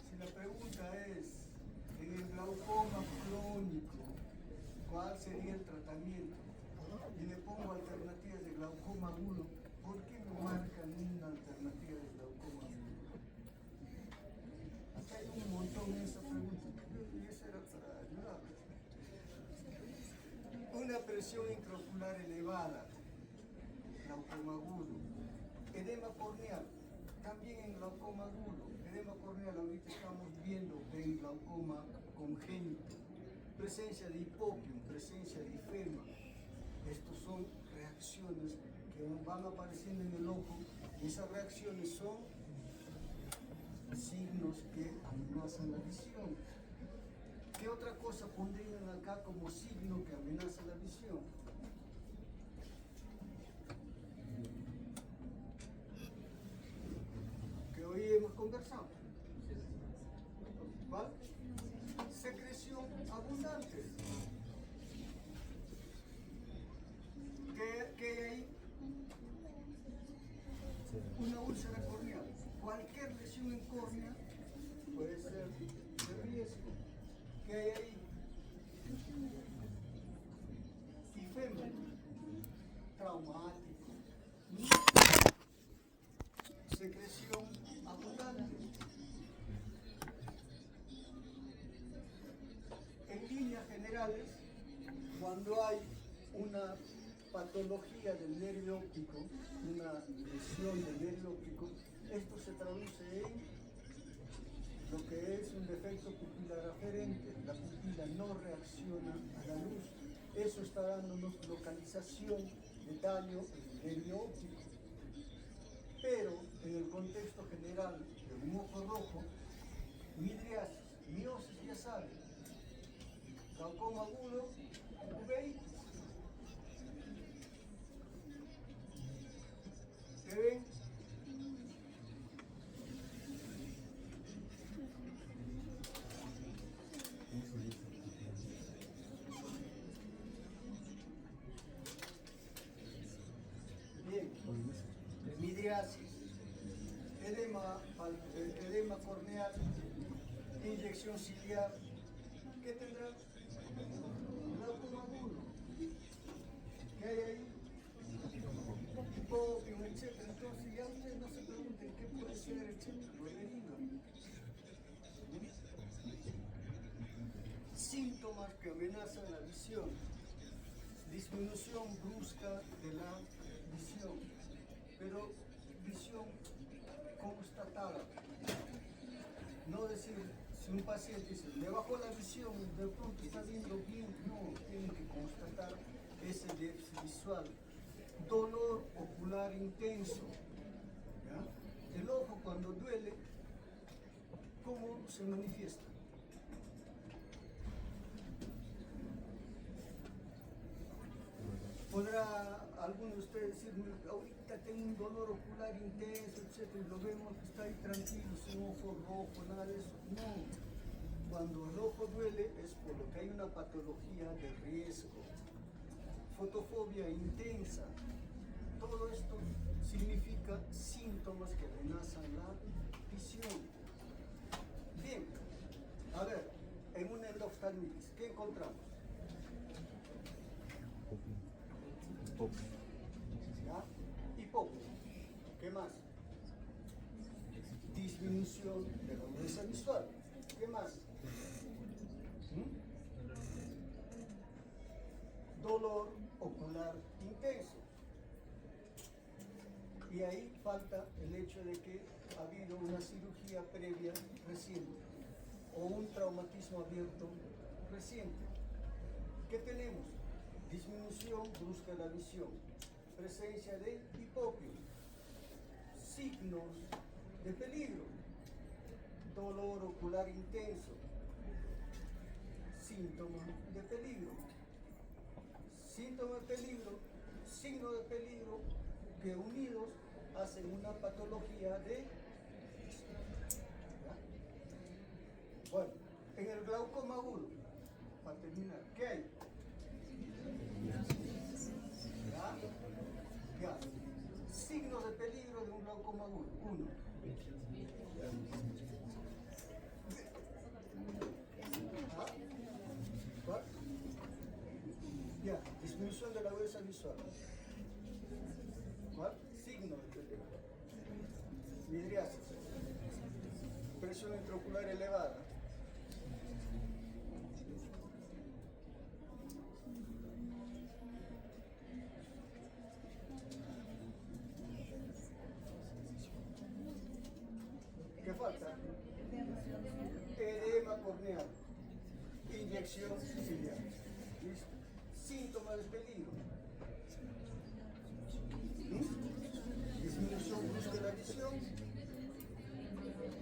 si la pregunta es, en el glaucoma crónico, ¿cuál sería el tratamiento? Y le pongo alternativas de glaucoma agudo, ¿por qué me marcan una alternativa de glaucoma agudo? Acá hay un montón en esa pregunta, y esa era para ayudar. Una presión intraocular elevada, glaucoma agudo. Edema corneal, también en glaucoma agudo. Edema corneal, ahorita estamos viendo en glaucoma congénito. Presencia de hipopium, presencia de ifema. Estos son reacciones que van apareciendo en el ojo y esas reacciones son signos que amenazan la visión. ¿Qué otra cosa pondrían acá como signo que amenaza la visión? Que hoy hemos conversado. ¿Vale? Secreción abundante. ¿Qué hay ahí? Una úlcera corneal. Cualquier lesión en córnea puede ser de riesgo. ¿Qué hay ahí? Ifema, traumático. Secreción abundante. En líneas generales, cuando hay una patología del nervio óptico, una lesión del nervio óptico, esto se traduce en lo que es un defecto pupilar aferente. La pupila no reacciona a la luz. Eso está dándonos localización de daño en el nervio óptico. Pero en el contexto general de un ojo rojo, midriasis, miosis, ya saben, glaucoma agudo, uveitis. ¿Se ven? Bien, midriasis, edema corneal, inyección ciliar. ¿Qué tendrá? Glaucoma agudo. ¿Qué hay ahí? Hipopium, etc. Entonces ya ustedes no se pregunten qué puede ser, etc. Lo he venido. Síntomas que amenazan la visión. Disminución brusca de la visión, pero visión constatada. No decir, si un paciente dice, le bajó la visión, de pronto está viendo bien, no, tienen que constatar ese déficit visual. Dolor ocular intenso. ¿Ya? El ojo cuando duele, ¿cómo se manifiesta? Podrá alguno de ustedes decirme, ahorita tengo un dolor ocular intenso, etc. Y lo vemos que está ahí tranquilo, sin ojo rojo, nada de eso. No. Cuando el ojo duele es por lo que hay una patología de riesgo. Fotofobia intensa. Todo esto significa síntomas que amenazan la visión. Bien, a ver, en una endoftalmitis, ¿qué encontramos? ¿Ya? Hipopium. ¿Qué más? Disminución de la dureza visual. ¿Qué más? Dolor ocular intenso. Y ahí falta el hecho de que ha habido una cirugía previa reciente o un traumatismo abierto reciente. ¿Qué tenemos? Disminución brusca de la visión, presencia de hipopium, signos de peligro, dolor ocular intenso, síntomas de peligro, síntoma de peligro, signo de peligro, que unidos hacen una patología de... ¿Ya? Bueno, en el glaucoma agudo, para terminar, ¿qué hay? ¿Ya? Ya. Signos de peligro de un glaucoma agudo. 1. ¿Cuál? Ya, disminución de la agudeza visual. ¿Cuál? Signo de peligro. Midriasis. Presión intraocular elevada. ¿Qué falta? Edema corneal. Inyección ciliar. ¿Listo? Síntomas de peligro. Disminución brusca de la visión.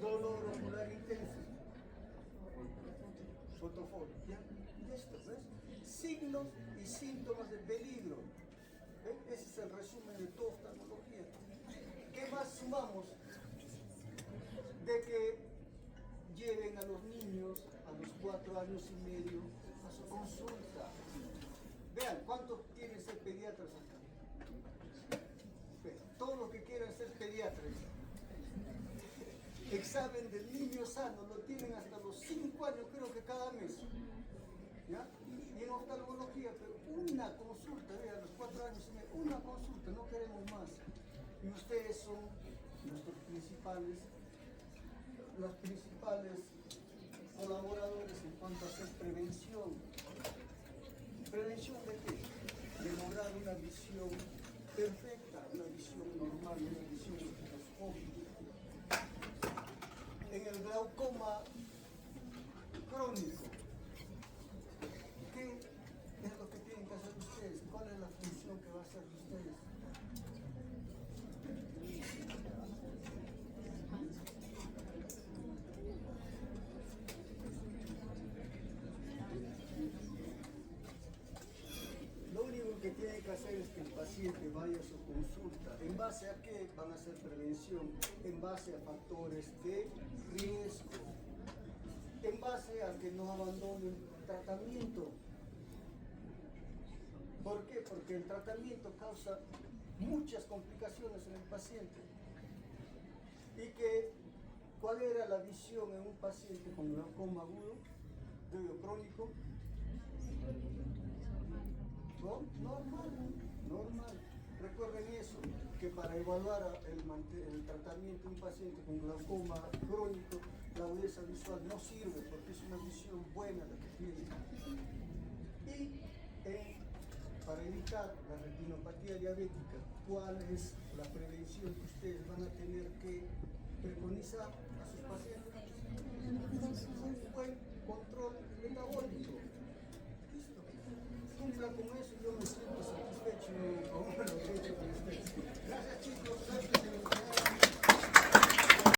Dolor ocular intenso. Fotofobia. ¿Ya? Esto, ¿ves? Signos y síntomas de peligro. ¿Ven? Ese es el resumen de toda oftalmología. ¿Qué más sumamos? De que lleven a los niños a los 4 años y medio a su consulta. Vean, ¿cuántos quieren ser pediatras acá? Vean, todos los que quieran ser pediatras. Examen del niño sano lo tienen hasta los 5 años, creo que cada mes. ¿Ya? Y en oftalmología, pero una consulta, vean, a los 4 años y medio, una consulta, no queremos más. Y ustedes son nuestros los principales colaboradores en cuanto a hacer prevención. ¿Prevención de qué? De lograr una visión perfecta, una visión normal, una visión microscópica. En el glaucoma crónico, ¿qué es lo que tienen que hacer ustedes? ¿Cuál es la función que va a hacer ustedes? Lo único que tiene que hacer es que el paciente vaya a su consulta. ¿En base a qué van a hacer prevención? En base a factores de riesgo. En base a que no abandonen el tratamiento. ¿Por qué? Porque el tratamiento causa muchas complicaciones en el paciente. Y que, ¿cuál era la visión en un paciente con glaucoma agudo, crónico? Normal. Recuerden eso, que para evaluar el tratamiento de un paciente con glaucoma crónico, la agudeza visual no sirve porque es una visión buena la que tiene. Y para evitar la retinopatía diabética, ¿cuál es la prevención que ustedes van a tener que preconizar a sus pacientes? Un buen control metabólico. Listo. Cumpla con eso y yo me siento satisfecho con lo que he hecho con ustedes. Gracias, chicos.